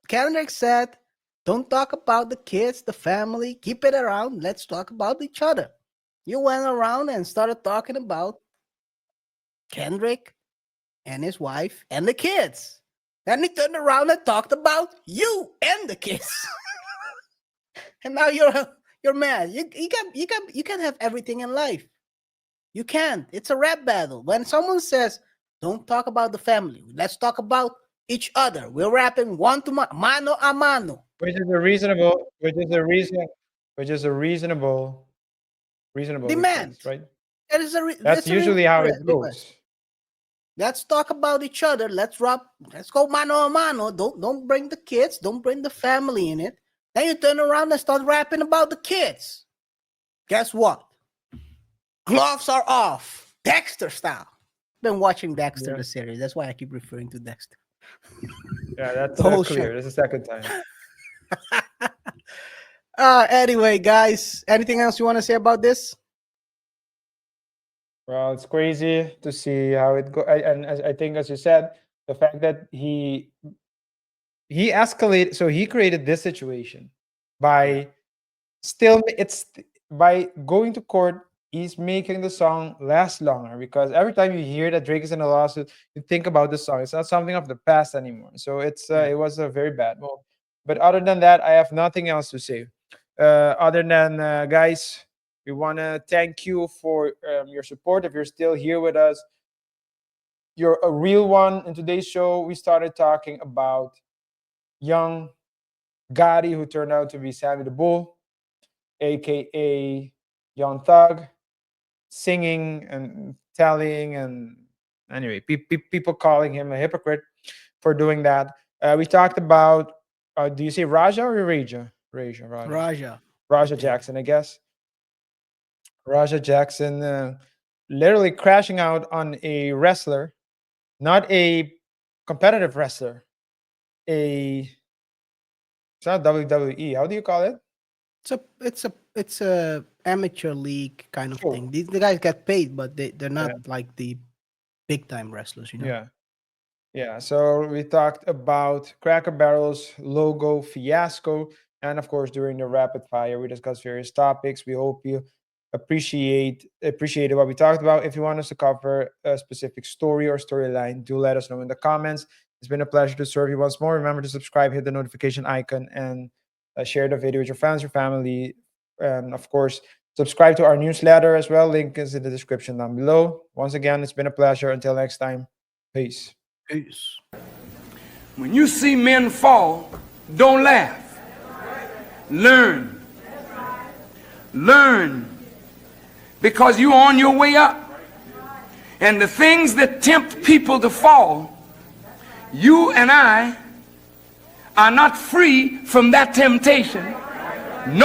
Speaker 1: Kendrick said, don't talk about the kids, the family, keep it around. Let's talk about each other. You went around and started talking about Kendrick and his wife and the kids. Then he turned around and talked about you and the kids. And now you're mad. You can't have everything in life. You can't. It's a rap battle. When someone says, don't talk about the family, let's talk about each other. We're rapping one to mano a mano.
Speaker 3: Which is a reasonable
Speaker 1: Demand,
Speaker 3: request, right?
Speaker 1: That's
Speaker 3: usually how it goes.
Speaker 1: Let's talk about each other. Let's go mano a mano. Don't bring the kids. Don't bring the family in it. Then you turn around and start rapping about the kids. Guess what? Gloves are off. Dexter style. Been watching Dexter the series. That's why I keep referring to Dexter.
Speaker 3: Yeah, that's
Speaker 1: The whole
Speaker 3: clear.
Speaker 1: show.
Speaker 3: This is the second time.
Speaker 1: Anyway, guys, anything else you want to say about this?
Speaker 3: Well, it's crazy to see how it goes. And I think, as you said, the fact that he escalated, so he created this situation by by going to court. He's making the song last longer because every time you hear that Drake is in a lawsuit, you think about the song. It's not something of the past anymore. So it was a very bad move. But other than that, I have nothing else to say. Other than guys, we want to thank you for your support. If you're still here with us, you're a real one. In today's show, we started talking about young Gotti, who turned out to be Sammy the Bull, aka Young Thug, singing and telling, and anyway, people calling him a hypocrite for doing that. We talked about, do you say Raja or Raja? Raja Jackson, I guess. Raja Jackson literally crashing out on a wrestler, not a competitive wrestler. It's not WWE. How do you call it?
Speaker 1: It's a amateur league kind of thing. The guys get paid, but they're not like the big time wrestlers, you know.
Speaker 3: Yeah. So we talked about Cracker Barrel's logo fiasco, and of course, during the rapid fire, we discussed various topics. We hope you appreciated what we talked about. If you want us to cover a specific story or storyline, do let us know in the comments. It's been a pleasure to serve you once more. Remember to subscribe, hit the notification icon, and share the video with your friends, your family, and of course, subscribe to our newsletter as well. Link is in the description down below. Once again, it's been a pleasure. Until next time, peace.
Speaker 1: Peace.
Speaker 19: When you see men fall, don't laugh. Learn. Learn. Because you're on your way up. And the things that tempt people to fall, you and I are not free from that temptation. No.